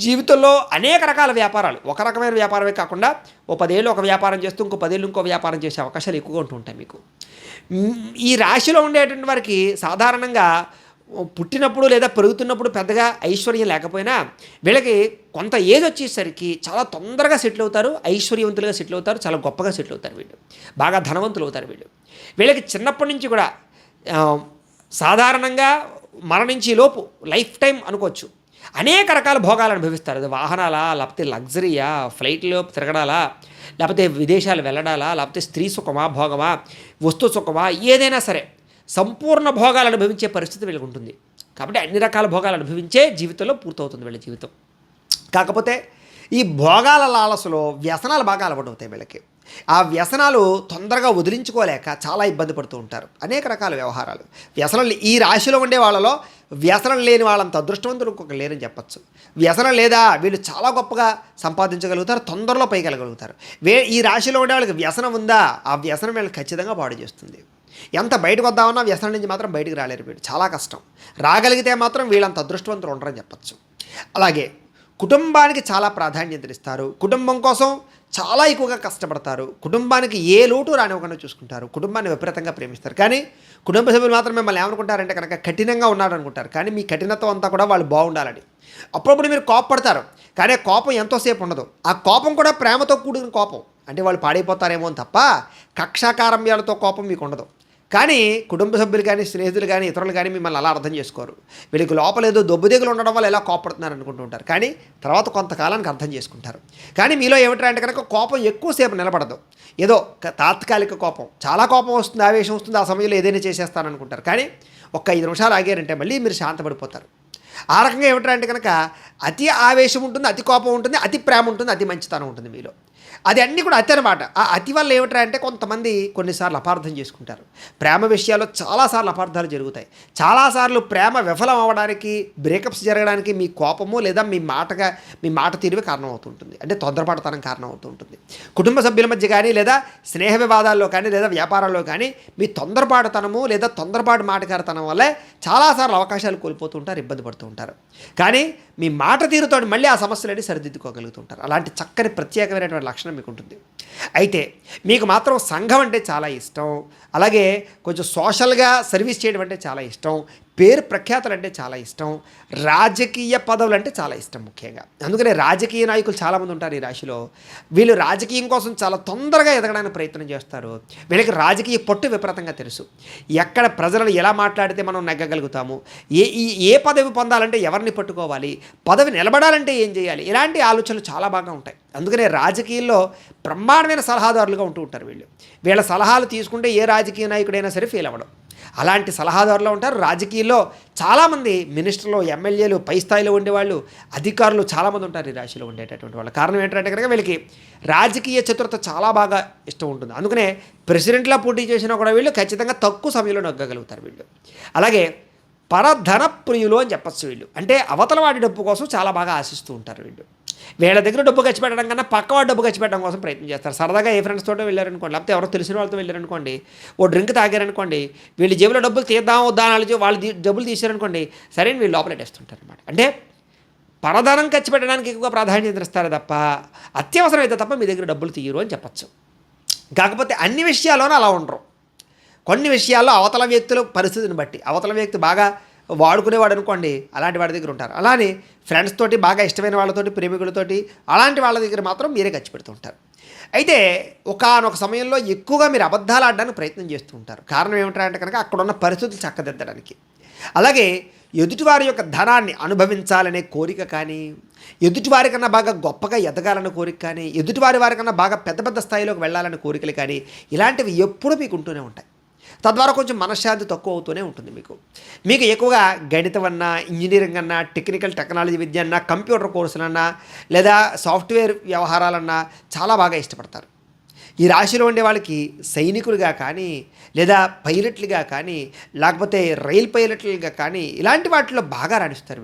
జీవితంలో అనేక రకాల వ్యాపారాలు, ఒక రకమైన వ్యాపారమే కాకుండా ఓ 10 ఏళ్ళు ఒక వ్యాపారం చేస్తూ ఇంకో 10 ఏళ్ళు ఇంకో వ్యాపారం చేసే అవకాశాలు ఎక్కువగా ఉంటూ ఉంటాయి మీకు. ఈ రాశిలో ఉండేటువంటి వారికి సాధారణంగా పుట్టినప్పుడు లేదా పెరుగుతున్నప్పుడు పెద్దగా ఐశ్వర్యం లేకపోయినా వీళ్ళకి కొంత ఏజ్ వచ్చేసరికి చాలా తొందరగా సెటిల్ అవుతారు, ఐశ్వర్యవంతులుగా సెటిల్ అవుతారు, చాలా గొప్పగా సెటిల్ అవుతారు వీళ్ళు, బాగా ధనవంతులు అవుతారు వీళ్ళకి చిన్నప్పటి నుంచి కూడా సాధారణంగా మరణించే లోపు లైఫ్ టైం అనుకోవచ్చు అనేక రకాల భోగాలు అనుభవిస్తారు. అది వాహనాలా, లేకపోతే లగ్జరీయా, ఫ్లైట్లో తిరగడాలా, లేకపోతే విదేశాలు వెళ్ళడాలా, లేకపోతే స్త్రీ సుఖమా, భోగమా, వస్తు సుఖమా, ఏదైనా సరే సంపూర్ణ భోగాలు అనుభవించే పరిస్థితి వీళ్ళకి ఉంటుంది. కాబట్టి అన్ని రకాల భోగాలు అనుభవించే జీవితంలో పూర్తవుతుంది వీళ్ళ జీవితం. కాకపోతే ఈ భోగాల లాలసలో వ్యసనాలు బాగా అలవాటవుతాయి వీళ్ళకి. ఆ వ్యసనాలు తొందరగా వదిలించుకోలేక చాలా ఇబ్బంది పడుతూ ఉంటారు. అనేక రకాల వ్యవహారాలు వ్యసనం ఈ రాశిలో ఉండే వాళ్ళలో వ్యసనం లేని వాళ్ళంత అదృష్టవంతులు ఇంకొక లేరని చెప్పచ్చు. వ్యసనం లేదా వీళ్ళు చాలా గొప్పగా సంపాదించగలుగుతారు, తొందరలో పైకెళ్ళగలుగుతారు. ఈ రాశిలో ఉండే వాళ్ళకి వ్యసనం ఉందా, ఆ వ్యసనం వీళ్ళకి ఖచ్చితంగా పాడు చేస్తుంది. ఎంత బయటకు వద్దామన్నా వ్యసనం నుంచి మాత్రం బయటికి రాలేరు వీళ్ళు, చాలా కష్టం. రాగలిగితే మాత్రం వీళ్ళంత అదృష్టవంతులు ఉండరని చెప్పచ్చు. అలాగే కుటుంబానికి చాలా ప్రాధాన్యత ఇస్తారు, కుటుంబం కోసం చాలా ఎక్కువగా కష్టపడతారు, కుటుంబానికి ఏ లోటు రానివ్వకుండా చూసుకుంటారు, కుటుంబాన్ని విపరీతంగా ప్రేమిస్తారు. కానీ కుటుంబ సభ్యులు మాత్రం మిమ్మల్ని ఏమనుకుంటారంటే కనుక కఠినంగా ఉన్నాడు అనుకుంటారు. కానీ మీ కఠినత్వం అంతా కూడా వాళ్ళు బాగుండాలని. అప్పుడప్పుడు మీరు కోపపడతారు, కానీ ఆ కోపం ఎంతోసేపు ఉండదు. ఆ కోపం కూడా ప్రేమతో కూడిన కోపం, అంటే వాళ్ళు పాడైపోతారేమో అని తప్ప కక్షాకారంభ్యాలతో కోపం మీకు ఉండదు. కానీ కుటుంబ సభ్యులు కానీ, స్నేహితులు కానీ, ఇతరులు కానీ మిమ్మల్ని అలా అర్థం చేసుకోరు. వీళ్ళకి లోపల ఏదో దొబ్బుదిగులు ఉండడం వల్ల ఎలా కోపడుతున్నారు అనుకుంటూ ఉంటారు. కానీ తర్వాత కొంతకాలానికి అర్థం చేసుకుంటారు. కానీ మీలో ఏమిటంటే అంటే కనుక కోపం ఎక్కువసేపు నిలబడదు. ఏదో తాత్కాలిక కోపం, చాలా కోపం వస్తుంది, ఆవేశం వస్తుంది, ఆ సమయంలో ఏదైనా చేసేస్తాననుకుంటారు. కానీ ఒక్క 5 నిమిషాలు ఆగారంటే మళ్ళీ మీరు శాంతపడిపోతారు. ఆ రకంగా ఏమిటంటే కనుక అతి ఆవేశం ఉంటుంది, అతి కోపం ఉంటుంది, అతి ప్రేమ ఉంటుంది, అతి మంచితనం ఉంటుంది మీలో. అది అన్నీ కూడా అతి అనమాట. ఆ అతి వల్ల ఏమిటంటే అంటే కొంతమంది కొన్నిసార్లు అపార్థం చేసుకుంటారు. ప్రేమ విషయాల్లో చాలాసార్లు అపార్థాలు జరుగుతాయి. చాలాసార్లు ప్రేమ విఫలం అవ్వడానికి, బ్రేకప్స్ జరగడానికి మీ కోపము లేదా మీ మాట తీరువే కారణం అవుతుంటుంది. అంటే తొందరపాటుతనం కారణం అవుతూ ఉంటుంది. కుటుంబ సభ్యుల మధ్య కానీ, లేదా స్నేహ వివాదాల్లో కానీ, లేదా వ్యాపారాల్లో కానీ మీ తొందరపాటుతనము లేదా తొందరపాటు మాటకారితనం వల్లే చాలాసార్లు అవకాశాలు కోల్పోతూ ఉంటారు, ఇబ్బంది పడుతూ ఉంటారు. కానీ మీ మాట తీరుతో మళ్ళీ ఆ సమస్యలన్నీ సరిదిద్దుకోగలుగుతుంటారు. అలాంటి చక్కని ప్రత్యేకమైనటువంటి లక్షణం మీకు ఉంటుంది. అయితే మీకు మాత్రం సంఘం అంటే చాలా ఇష్టం, అలాగే కొంచెం సోషల్గా సర్వీస్ చేయడం అంటే చాలా ఇష్టం, పేరు ప్రఖ్యాతలు అంటే చాలా ఇష్టం, రాజకీయ పదవులు అంటే చాలా ఇష్టం ముఖ్యంగా. అందుకనే రాజకీయ నాయకులు చాలామంది ఉంటారు ఈ రాశిలో. వీళ్ళు రాజకీయం కోసం చాలా తొందరగా ఎదగడానికి ప్రయత్నం చేస్తారు. వీళ్ళకి రాజకీయ పట్టు విపరీతంగా తెలుసు. ఎక్కడ ప్రజలను ఎలా మాట్లాడితే మనం నెగ్గగలుగుతాము, ఏ పదవి పొందాలంటే ఎవరిని పట్టుకోవాలి, పదవి నిలబడాలంటే ఏం చేయాలి, ఇలాంటి ఆలోచనలు చాలా బాగా ఉంటాయి. అందుకనే రాజకీయాల్లో బ్రహ్మాండమైన సలహాదారులుగా ఉంటూ ఉంటారు వీళ్ళు. వీళ్ళ సలహాలు తీసుకుంటే ఏ రాజకీయ నాయకుడైనా సరే ఫెయిల్ అవ్వడం, అలాంటి సలహాదారులు ఉంటారు. రాజకీయాల్లో చాలామంది మినిస్టర్లు, ఎమ్మెల్యేలు, పై స్థాయిలో ఉండేవాళ్ళు, అధికారులు చాలామంది ఉంటారు ఈ రాశిలో ఉండేటటువంటి వాళ్ళు. కారణం ఏంటంటే కనుక వీళ్ళకి రాజకీయ చతురత చాలా బాగా ఇష్టం ఉంటుంది. అందుకనే ప్రెసిడెంట్లా పోటీ చేసినా కూడా వీళ్ళు ఖచ్చితంగా తక్కువ సమయంలో నగ్గగలుగుతారు వీళ్ళు. అలాగే పరధన ప్రియులు అని చెప్పచ్చు వీళ్ళు. అంటే అవతల వాడి డబ్బు కోసం చాలా బాగా ఆశిస్తూ ఉంటారు వీళ్ళు. వీళ్ళ దగ్గర డబ్బు ఖర్చు పెట్టడం కన్నా పక్కవాడు డబ్బు ఖర్చు పెట్టడం కోసం ప్రయత్నం చేస్తారు. సరదాగా ఏ ఫ్రెండ్స్ తోటో వెళ్ళారనుకోండి, లేకపోతే ఎవరో తెలిసిన వాళ్ళతో వెళ్ళారనుకోండి, ఓ డ్రింక్ తాగారనుకోండి, వీళ్ళు జేబులో డబ్బులు తీద్దాం వద్దా అని వాళ్ళు డబ్బులు తీసారనుకోండి, సరే వీళ్ళు లోపలెట్టేస్తుంటారు అనమాట. అంటే పరధనం ఖర్చు పెట్టడానికి ఎక్కువగా ప్రాధాన్యత ఇస్తారు తప్ప అత్యవసరం అయితే తప్ప మీ దగ్గర డబ్బులు తీయరు అని చెప్పచ్చు. కాకపోతే అన్ని విషయాల్లోనూ అలా ఉండరు. కొన్ని విషయాల్లో అవతల వ్యక్తుల పరిస్థితిని బట్టి, అవతల వ్యక్తి బాగా వాడుకునేవాడు అనుకోండి, అలాంటి వాడి దగ్గర ఉంటారు. అలానే ఫ్రెండ్స్ తోటి, బాగా ఇష్టమైన వాళ్ళతోటి, ప్రేమికులతోటి, అలాంటి వాళ్ళ దగ్గర మాత్రం మీరే ఖర్చు పెడుతూ ఉంటారు. అయితే ఒకానొక సమయంలో ఎక్కువగా మీరు అబద్ధాలు ఆడడానికి ప్రయత్నం చేస్తూ ఉంటారు. కారణం ఏమిటంటే కనుక అక్కడ ఉన్న పరిస్థితులు చక్కదిద్దడానికి. అలాగే ఎదుటివారి యొక్క ధనాన్ని అనుభవించాలనే కోరిక కానీ, ఎదుటివారి కన్నా బాగా గొప్పగా ఎదగాలనే కోరిక కానీ, వారి కన్నా బాగా పెద్ద పెద్ద స్థాయిలోకి వెళ్ళాలనే కోరికలు కానీ, ఇలాంటివి ఎప్పుడూ మీకు ఉంటూనే ఉంటాయి. తద్వారా కొంచెం మనశ్శాంతి తక్కువ అవుతూనే ఉంటుంది మీకు ఎక్కువగా గణితం అన్నా, ఇంజనీరింగ్ అన్నా, టెక్నాలజీ విద్య అన్నా, కంప్యూటర్ కోర్సులన్నా, లేదా సాఫ్ట్వేర్ వ్యవహారాలన్నా చాలా బాగా ఇష్టపడతారు. ఈ రాశిలో ఉండే వాళ్ళకి సైనికులుగా కానీ, లేదా పైలట్లుగా కానీ, లేకపోతే రైల్ పైలట్లుగా కానీ, ఇలాంటి వాటిలో బాగా రాణిస్తారు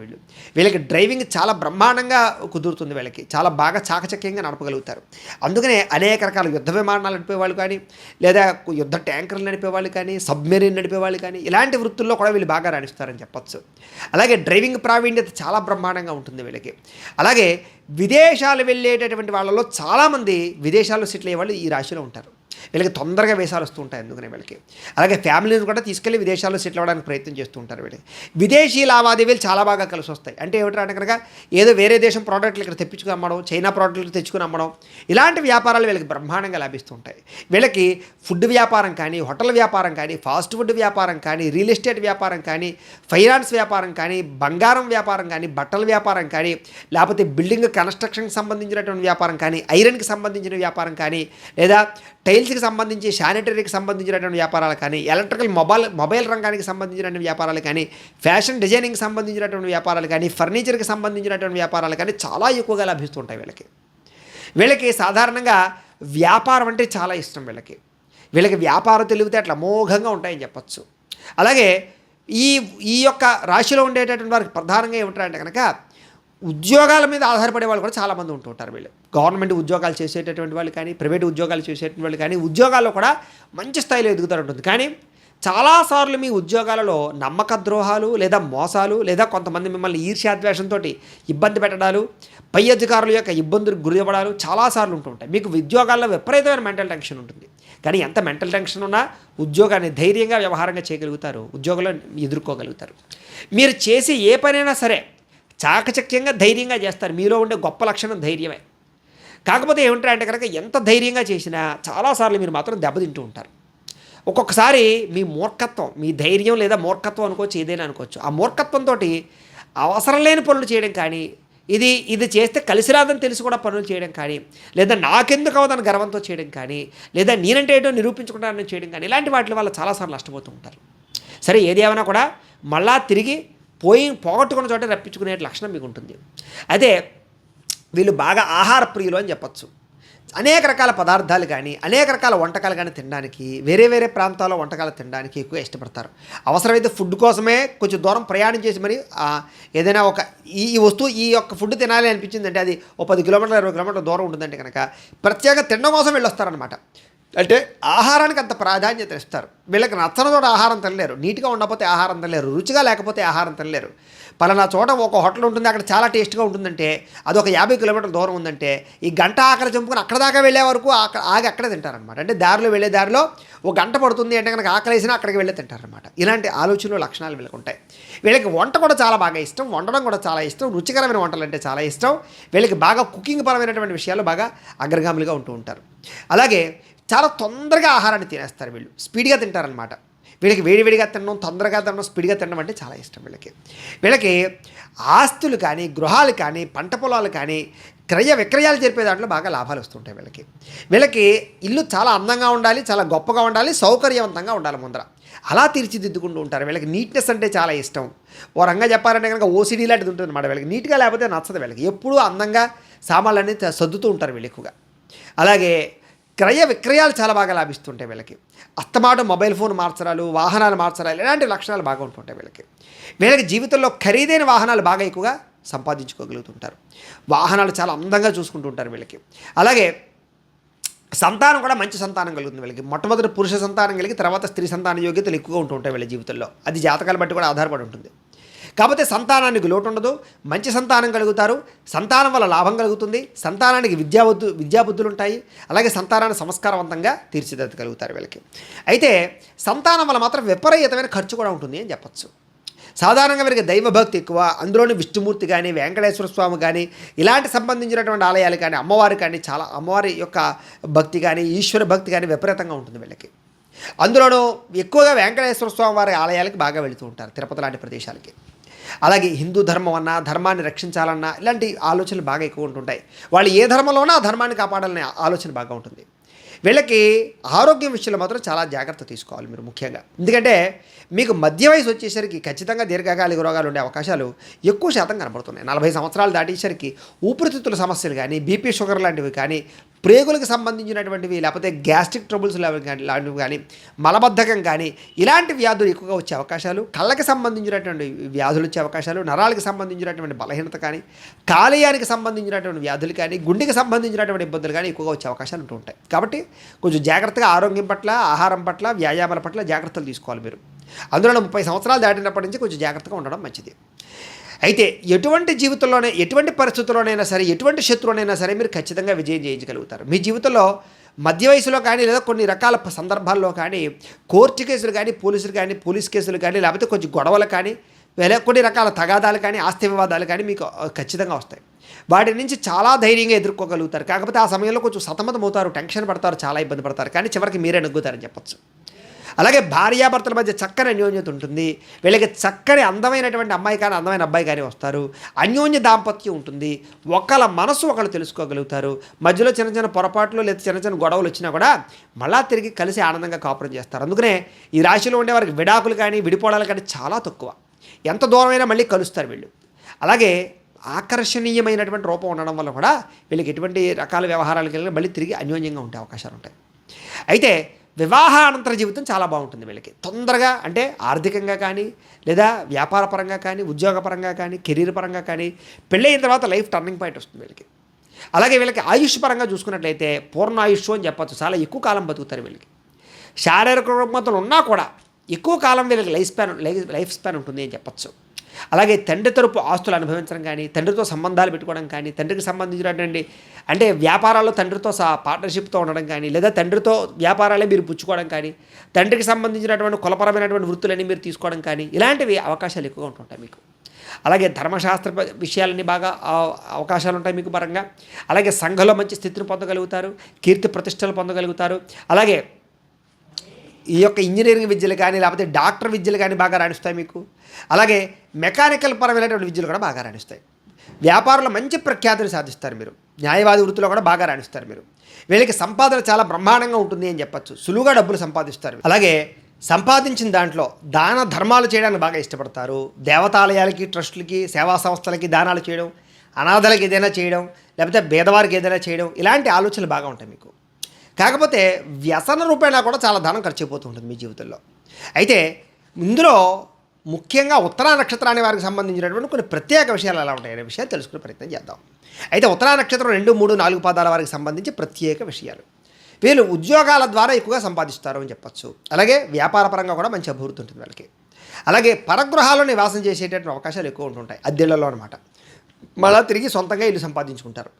వీళ్ళకి డ్రైవింగ్ చాలా బ్రహ్మాండంగా కుదురుతుంది. వీళ్ళకి చాలా బాగా చాకచక్యంగా నడపగలుగుతారు. అందుకనే అనేక రకాల యుద్ధ విమానాలు నడిపేవాళ్ళు కానీ, లేదా యుద్ధ ట్యాంకర్లు నడిపేవాళ్ళు కానీ, సబ్మెరీన్ నడిపేవాళ్ళు కానీ, ఇలాంటి వృత్తుల్లో కూడా వీళ్ళు బాగా రాణిస్తారని చెప్పచ్చు. అలాగే డ్రైవింగ్ ప్రావీణ్యత చాలా బ్రహ్మాండంగా ఉంటుంది వీళ్ళకి. అలాగే విదేశాలు వెళ్ళేటటువంటి వాళ్ళలో చాలామంది విదేశాల్లో సెటిల్ అయ్యే వాళ్ళు ఈ రాశిలో ఉంటారు. వీళ్ళకి తొందరగా వీసాలు వస్తూ ఉంటాయి అందుకనే వీళ్ళకి. అలాగే ఫ్యామిలీని కూడా తీసుకెళ్ళి విదేశాల్లో సెటిల్ అవ్వడానికి ప్రయత్నం చేస్తూ ఉంటారు వీళ్ళకి. విదేశీ లావాదేవీలు చాలా బాగా కలిసి వస్తాయి. అంటే ఏమిటంటే కనుక ఏదో వేరే దేశం ప్రోడక్ట్లు ఇక్కడ తెప్పించుకుని అమ్మడం, చైనా ప్రోడక్ట్లు తెచ్చుకుని అమ్మడం, ఇలాంటి వ్యాపారాలు వీళ్ళకి బ్రహ్మాండంగా లభిస్తూ ఉంటాయి. వీళ్ళకి ఫుడ్ వ్యాపారం కానీ, హోటల్ వ్యాపారం కానీ, ఫాస్ట్ ఫుడ్ వ్యాపారం కానీ, రియల్ ఎస్టేట్ వ్యాపారం కానీ, ఫైనాన్స్ వ్యాపారం కానీ, బంగారం వ్యాపారం కానీ, బట్టల వ్యాపారం కానీ, లేకపోతే బిల్డింగ్ కన్స్ట్రక్షన్కి సంబంధించినటువంటి వ్యాపారం కానీ, ఐరన్కి సంబంధించిన వ్యాపారం కానీ, లేదా టైల్స్కి సంబంధించి శానిటరీకి సంబంధించినటువంటి వ్యాపారాలు కానీ, ఎలక్ట్రికల్ మొబైల్ రంగానికి సంబంధించినటువంటి వ్యాపారాలు కానీ, ఫ్యాషన్ డిజైనింగ్కి సంబంధించినటువంటి వ్యాపారాలు కానీ, ఫర్నిచర్కి సంబంధించినటువంటి వ్యాపారాలు కానీ చాలా ఎక్కువగా లభిస్తుంటాయి వీళ్ళకి. వీళ్ళకి సాధారణంగా వ్యాపారం అంటే చాలా ఇష్టం వీళ్ళకి వ్యాపార తెలివితేటలు అమోఘంగా ఉంటాయని చెప్పచ్చు. అలాగే ఈ ఈ యొక్క రాశిలో ఉండేటటువంటి వారికి ప్రధానంగా ఏమిటంటే కనుక ఉద్యోగాల మీద ఆధారపడే వాళ్ళు కూడా చాలామంది ఉంటూ ఉంటారు. వీళ్ళు గవర్నమెంట్ ఉద్యోగాలు చేసేటటువంటి వాళ్ళు కానీ, ప్రైవేట్ ఉద్యోగాలు చేసేటువంటి వాళ్ళు కానీ, ఉద్యోగాల్లో కూడా మంచి స్థాయిలో ఎదుగుతూ ఉంటుంది. కానీ చాలాసార్లు మీ ఉద్యోగాలలో నమ్మక ద్రోహాలు లేదా మోసాలు, లేదా కొంతమంది మిమ్మల్ని ఈర్ష్యాద్వేషంతో ఇబ్బంది పెట్టడాలు, పై అధికారుల యొక్క ఇబ్బందులకు గురి అవ్వడాలు చాలాసార్లు ఉంటూ ఉంటాయి. మీకు ఉద్యోగాల్లో విపరీతమైన మెంటల్ టెన్షన్ ఉంటుంది. కానీ ఎంత మెంటల్ టెన్షన్ ఉన్నా ఉద్యోగాన్ని ధైర్యంగా వ్యవహారంగా చేయగలుగుతారు, ఉద్యోగంలో ఎదుర్కోగలుగుతారు. మీరు చేసే ఏ పనైనా సరే చాకచక్యంగా ధైర్యంగా చేస్తారు. మీలో ఉండే గొప్ప లక్షణం ధైర్యమే. కాకపోతే ఏమిటంటే కనుక ఎంత ధైర్యంగా చేసినా చాలాసార్లు మీరు మాత్రం దెబ్బతింటూ ఉంటారు. ఒక్కొక్కసారి మీ మూర్ఖత్వం, మీ ధైర్యం లేదా మూర్ఖత్వం అనుకోవచ్చు, ఏదైనా అనుకోవచ్చు, ఆ మూర్ఖత్వంతో అవసరం లేని పనులు చేయడం కానీ, ఇది చేస్తే కలిసి రాదని తెలిసి కూడా పనులు చేయడం కానీ, లేదా నాకెందుకు అవదని గర్వంతో చేయడం కానీ, లేదా నేనంటే ఏంటో నిరూపించుకుంటానని చేయడం కానీ, ఇలాంటి వాటి వల్ల చాలాసార్లు నష్టపోతూ ఉంటారు. సరే, ఏది ఏమైనా కూడా మళ్ళా తిరిగి పోగొట్టుకున్న చోట రప్పించుకునే లక్షణం మీకు ఉంటుంది. అయితే వీళ్ళు బాగా ఆహార ప్రియులు అని చెప్పచ్చు. అనేక రకాల పదార్థాలు కానీ, అనేక రకాల వంటకాలు కానీ తినడానికి, వేరే వేరే ప్రాంతాల్లో వంటకాలు తినడానికి ఎక్కువ ఇష్టపడతారు. అవసరమైతే ఫుడ్ కోసమే కొంచెం దూరం ప్రయాణం చేసి మరి ఏదైనా ఒక ఈ వస్తువు, ఈ యొక్క ఫుడ్ తినాలి అనిపించిందంటే అది ఓ 10 కిలోమీటర్లు 20 కిలోమీటర్ల దూరం ఉంటుందంటే కనుక ప్రత్యేకంగా తినడం కోసం వెళ్ళొస్తారనమాట. అంటే ఆహారానికి అంత ప్రాధాన్యత ఇస్తారు. వీళ్ళకి నచ్చని చోట ఆహారం తినలేరు, నీట్గా ఉండకపోతే ఆహారం తినలేరు, రుచిగా లేకపోతే ఆహారం తినలేరు. పలానా చోట ఒక హోటల్ ఉంటుంది, అక్కడ చాలా టేస్ట్గా ఉంటుందంటే అది ఒక 50 కిలోమీటర్ల దూరం ఉందంటే ఈ గంట ఆకలి చంపుకొని అక్కడ దాకా వెళ్ళే వరకు ఆగి అక్కడే తింటారనమాట. అంటే వెళ్ళే దారిలో ఒక గంట పడుతుంది అంటే కనుక ఆకలి వేసినా అక్కడికి వెళ్ళే తింటారనమాట. ఇలాంటి ఆలోచనలు లక్షణాలు వీళ్ళకి ఉంటాయి. వీళ్ళకి వంట కూడా చాలా బాగా ఇష్టం, వండడం కూడా చాలా ఇష్టం, రుచికరమైన వంటలు అంటే చాలా ఇష్టం. వీళ్ళకి బాగా కుకింగ్ పరమైనటువంటి విషయాలు బాగా అగ్రగాములుగా ఉంటూ ఉంటారు. అలాగే చాలా తొందరగా ఆహారాన్ని తినేస్తారు. వీళ్ళు స్పీడ్గా తింటారనమాట. వీళ్ళకి వేడివేడిగా తినడం, తొందరగా తినడం, స్పీడ్గా తినడం అంటే చాలా ఇష్టం వీళ్ళకి ఆస్తులు కానీ, గృహాలు కానీ, పంట పొలాలు కానీ క్రయ విక్రయాలు జరిపే దాంట్లో బాగా లాభాలు వస్తుంటాయి వీళ్ళకి ఇల్లు చాలా అందంగా ఉండాలి, చాలా గొప్పగా ఉండాలి, సౌకర్యవంతంగా ఉండాలి ముందర. అలా తీర్చిదిద్దుకుంటూ ఉంటారు. వీళ్ళకి నీట్నెస్ అంటే చాలా ఇష్టం. ఓ రంగా చెప్పాలంటే కనుక ఓసిడీ లాంటిది ఉంటుంది అన్నమాట. వీళ్ళకి నీట్గా లేకపోతే నచ్చదు. వీళ్ళకి ఎప్పుడూ అందంగా సామాన్లన్నీ సర్దుతూ ఉంటారు వీళ్ళు ఎక్కువగా. అలాగే క్రయ విక్రయాలు చాలా బాగా లాభిస్తుంటాయి వీళ్ళకి. అస్తమాటు మొబైల్ ఫోన్ మార్చడాలు, వాహనాలు మార్చడాలు, ఇలాంటి లక్షణాలు బాగా ఉంటుంటాయి వీళ్ళకి జీవితంలో ఖరీదైన వాహనాలు బాగా ఎక్కువగా సంపాదించుకోగలుగుతుంటారు. వాహనాలు చాలా అందంగా చూసుకుంటూ ఉంటారు వీళ్ళకి. అలాగే సంతానం కూడా మంచి సంతానం కలుగుతుంది వీళ్ళకి. మొట్టమొదటి పురుష సంతానం కలిగి తర్వాత స్త్రీ సంతాన యోగ్యతలు ఎక్కువగా ఉంటుంటాయి వీళ్ళ జీవితంలో. అది జాతకాలు బట్టి కూడా ఆధారపడి ఉంటుంది. కాకపోతే సంతానానికి లోటు ఉండదు, మంచి సంతానం కలుగుతారు, సంతానం వల్ల లాభం కలుగుతుంది, సంతానానికి విద్యాబుద్ధులు ఉంటాయి, అలాగే సంతానాన్ని సంస్కారవంతంగా తీర్చిదిద్దగలుగుతారు వీళ్ళకి. అయితే సంతానం వల్ల మాత్రం విపరీతమైన ఖర్చు కూడా ఉంటుంది అని చెప్పచ్చు. సాధారణంగా వీరికి దైవభక్తి ఎక్కువ. అందులోని విష్ణుమూర్తి కానీ, వెంకటేశ్వర స్వామి కానీ, ఇలాంటి సంబంధించినటువంటి ఆలయాలు కానీ, అమ్మవారు కానీ, చాలా అమ్మవారి యొక్క భక్తి కానీ, ఈశ్వర భక్తి కానీ విపరీతంగా ఉంటుంది వీళ్ళకి. అందులోనూ ఎక్కువగా వెంకటేశ్వర స్వామి వారి ఆలయాలకు బాగా వెళుతూ ఉంటారు, తిరుపతి లాంటి ప్రదేశాలకి. అలాగే హిందూ ధర్మం అన్నా, ధర్మాన్ని రక్షించాలన్నా ఇలాంటి ఆలోచనలు బాగా ఎక్కువ ఉంటుంటాయి. వాళ్ళు ఏ ధర్మంలో ఉన్నా ఆ ధర్మాన్ని కాపాడాలనే ఆలోచన బాగా ఉంటుంది వీళ్ళకి. ఆరోగ్యం విషయంలో మాత్రం చాలా జాగ్రత్త తీసుకోవాలి మీరు ముఖ్యంగా. ఎందుకంటే మీకు మధ్య వయసు వచ్చేసరికి ఖచ్చితంగా దీర్ఘకాలిక రోగాలు ఉండే అవకాశాలు ఎక్కువ శాతం కనబడుతున్నాయి. 40 సంవత్సరాలు దాటేసరికి ఊపిరితిత్తుల సమస్యలు కానీ, బీపీ షుగర్ లాంటివి కానీ, ప్రేగులకు సంబంధించినటువంటివి, లేకపోతే గ్యాస్ట్రిక్ ట్రబుల్స్ లాంటివి కానీ, మలబద్ధకం కానీ, ఇలాంటి వ్యాధులు ఎక్కువగా వచ్చే అవకాశాలు, కళ్ళకి సంబంధించినటువంటి వ్యాధులు వచ్చే అవకాశాలు, నరాలకు సంబంధించినటువంటి బలహీనత కానీ, కాలేయానికి సంబంధించినటువంటి వ్యాధులు కానీ, గుండెకి సంబంధించినటువంటి ఇబ్బందులు కానీ ఎక్కువగా వచ్చే అవకాశాలు ఉంటూ ఉంటాయి. కాబట్టి కొంచెం జాగ్రత్తగా ఆరోగ్యం పట్ల, ఆహారం పట్ల, వ్యాయామాల పట్ల జాగ్రత్తలు తీసుకోవాలి మీరు. అందులో 30 సంవత్సరాలు దాటినప్పటి నుంచి కొంచెం జాగ్రత్తగా ఉండడం మంచిది. అయితే ఎటువంటి జీవితంలోనే, ఎటువంటి పరిస్థితుల్లోనైనా సరే, ఎటువంటి శత్రువునైనా సరే మీరు ఖచ్చితంగా విజయం చేయించగలుగుతారు. మీ జీవితంలో మధ్య వయసులో కానీ లేదా కొన్ని రకాల సందర్భాల్లో కానీ కోర్టు కేసులు కానీ పోలీస్ కేసులు కానీ లేకపోతే కొంచెం గొడవలు కానీ లేదా కొన్ని రకాల తగాదాలు కానీ ఆస్తి వివాదాలు కానీ మీకు ఖచ్చితంగా వస్తాయి. వాటి నుంచి చాలా ధైర్యంగా ఎదుర్కోగలుగుతారు. కాకపోతే ఆ సమయంలో కొంచెం సతమతమవుతారు, టెన్షన్ పడతారు, చాలా ఇబ్బంది పడతారు, కానీ చివరికి మీరే నెగ్గుతారని చెప్పచ్చు. అలాగే భార్యాభర్తల మధ్య చక్కని అన్యోన్యత ఉంటుంది. వీళ్ళకి చక్కని అందమైనటువంటి అమ్మాయి కానీ అందమైన అబ్బాయి కానీ వస్తారు. అన్యోన్య దాంపత్యం ఉంటుంది. ఒకళ్ళ మనసు ఒకళ్ళు తెలుసుకోగలుగుతారు. మధ్యలో చిన్న చిన్న పొరపాట్లు లేదా చిన్న చిన్న గొడవలు వచ్చినా కూడా మళ్ళా తిరిగి కలిసి ఆనందంగా కాపురం చేస్తారు. అందుకనే ఈ రాశిలో ఉండే వారికి విడాకులు కానీ విడిపోవడాలు కానీ చాలా తక్కువ. ఎంత దూరమైనా మళ్ళీ కలుస్తారు వీళ్ళు. అలాగే ఆకర్షణీయమైనటువంటి రూపం ఉండడం వల్ల కూడా వీళ్ళకి ఎటువంటి రకాల వ్యవహారాలకు వెళ్ళినా మళ్ళీ తిరిగి అన్యోన్యంగా ఉండే అవకాశాలు ఉంటాయి. అయితే వివాహానంతర జీవితం చాలా బాగుంటుంది వీళ్ళకి. తొందరగా అంటే ఆర్థికంగా కానీ లేదా వ్యాపార పరంగా కానీ ఉద్యోగపరంగా కానీ కెరీర్ పరంగా కానీ పెళ్ళైన తర్వాత లైఫ్ టర్నింగ్ పాయింట్ వస్తుంది వీళ్ళకి. అలాగే వీళ్ళకి ఆయుష్ పరంగా చూసుకున్నట్లయితే పూర్ణ ఆయుష్ అని చెప్పచ్చు. చాలా ఎక్కువ కాలం బతుకుతారు వీళ్ళకి. శారీరక రుగ్మతలు ఉన్నా కూడా ఎక్కువ కాలం వీళ్ళకి లైఫ్ స్పాన్ ఉంటుంది అని చెప్పచ్చు. అలాగే తండ్రి తరపు ఆస్తులు అనుభవించడం కానీ తండ్రితో సంబంధాలు పెట్టుకోవడం కానీ తండ్రికి సంబంధించినటువంటి అంటే వ్యాపారాల్లో తండ్రితో పార్ట్నర్షిప్తో ఉండడం కానీ లేదా తండ్రితో వ్యాపారాలే మీరు పుచ్చుకోవడం కానీ తండ్రికి సంబంధించినటువంటి కులపరమైనటువంటి వృత్తులన్నీ మీరు తీసుకోవడం కానీ ఇలాంటివి అవకాశాలు ఎక్కువగా ఉంటుంటాయి మీకు. అలాగే ధర్మశాస్త్ర విషయాలన్నీ బాగా అవకాశాలు ఉంటాయి మీకు పరంగా. అలాగే సంఘంలో మంచి స్థితిని పొందగలుగుతారు, కీర్తి ప్రతిష్టలు పొందగలుగుతారు. అలాగే ఈ యొక్క ఇంజనీరింగ్ విద్యలు కానీ లేకపోతే డాక్టర్ విద్యలు కానీ బాగా రాణిస్తాయి మీకు. అలాగే మెకానికల్ పరమైనటువంటి విద్యలు కూడా బాగా రాణిస్తాయి. వ్యాపారంలో మంచి ప్రఖ్యాతిని సాధిస్తారు మీరు. న్యాయవాది వృత్తిలో కూడా బాగా రాణిస్తారు మీరు. వీళ్ళకి సంపాదన చాలా బ్రహ్మాండంగా ఉంటుంది అని చెప్పచ్చు. సులువుగా డబ్బులు సంపాదిస్తారు. అలాగే సంపాదించిన దాంట్లో దాన ధర్మాలు చేయడానికి బాగా ఇష్టపడతారు. దేవతాలయాలకి, ట్రస్టులకి, సేవా సంస్థలకి దానాలు చేయడం, అనాథలకి ఏదైనా చేయడం, లేకపోతే పేదవారికి ఏదైనా చేయడం, ఇలాంటి ఆలోచనలు బాగా ఉంటాయి మీకు. కాకపోతే వ్యసన రూపేణా కూడా చాలా ధనం ఖర్చు అయిపోతూ ఉంటుంది మీ జీవితంలో. అయితే ఇందులో ముఖ్యంగా ఉత్తరా నక్షత్రాన్ని వారికి సంబంధించినటువంటి కొన్ని ప్రత్యేక విషయాలు ఎలా ఉంటాయనే విషయాలు తెలుసుకునే ప్రయత్నం చేద్దాం. అయితే ఉత్తరా నక్షత్రం 2, 3, 4 పాదాల వారికి సంబంధించి ప్రత్యేక విషయాలు. వీళ్ళు ఉద్యోగాల ద్వారా ఎక్కువగా సంపాదిస్తారు అని చెప్పచ్చు. అలాగే వ్యాపార పరంగా కూడా మంచి అభివృద్ధి ఉంటుంది వాళ్ళకి. అలాగే పరగృహాల్లో నివాసం చేసేటటువంటి అవకాశాలు ఎక్కువ ఉంటుంటాయి, అద్దెళ్లలో అనమాట. మళ్ళీ తిరిగి సొంతంగా ఇల్లు సంపాదించుకుంటారు.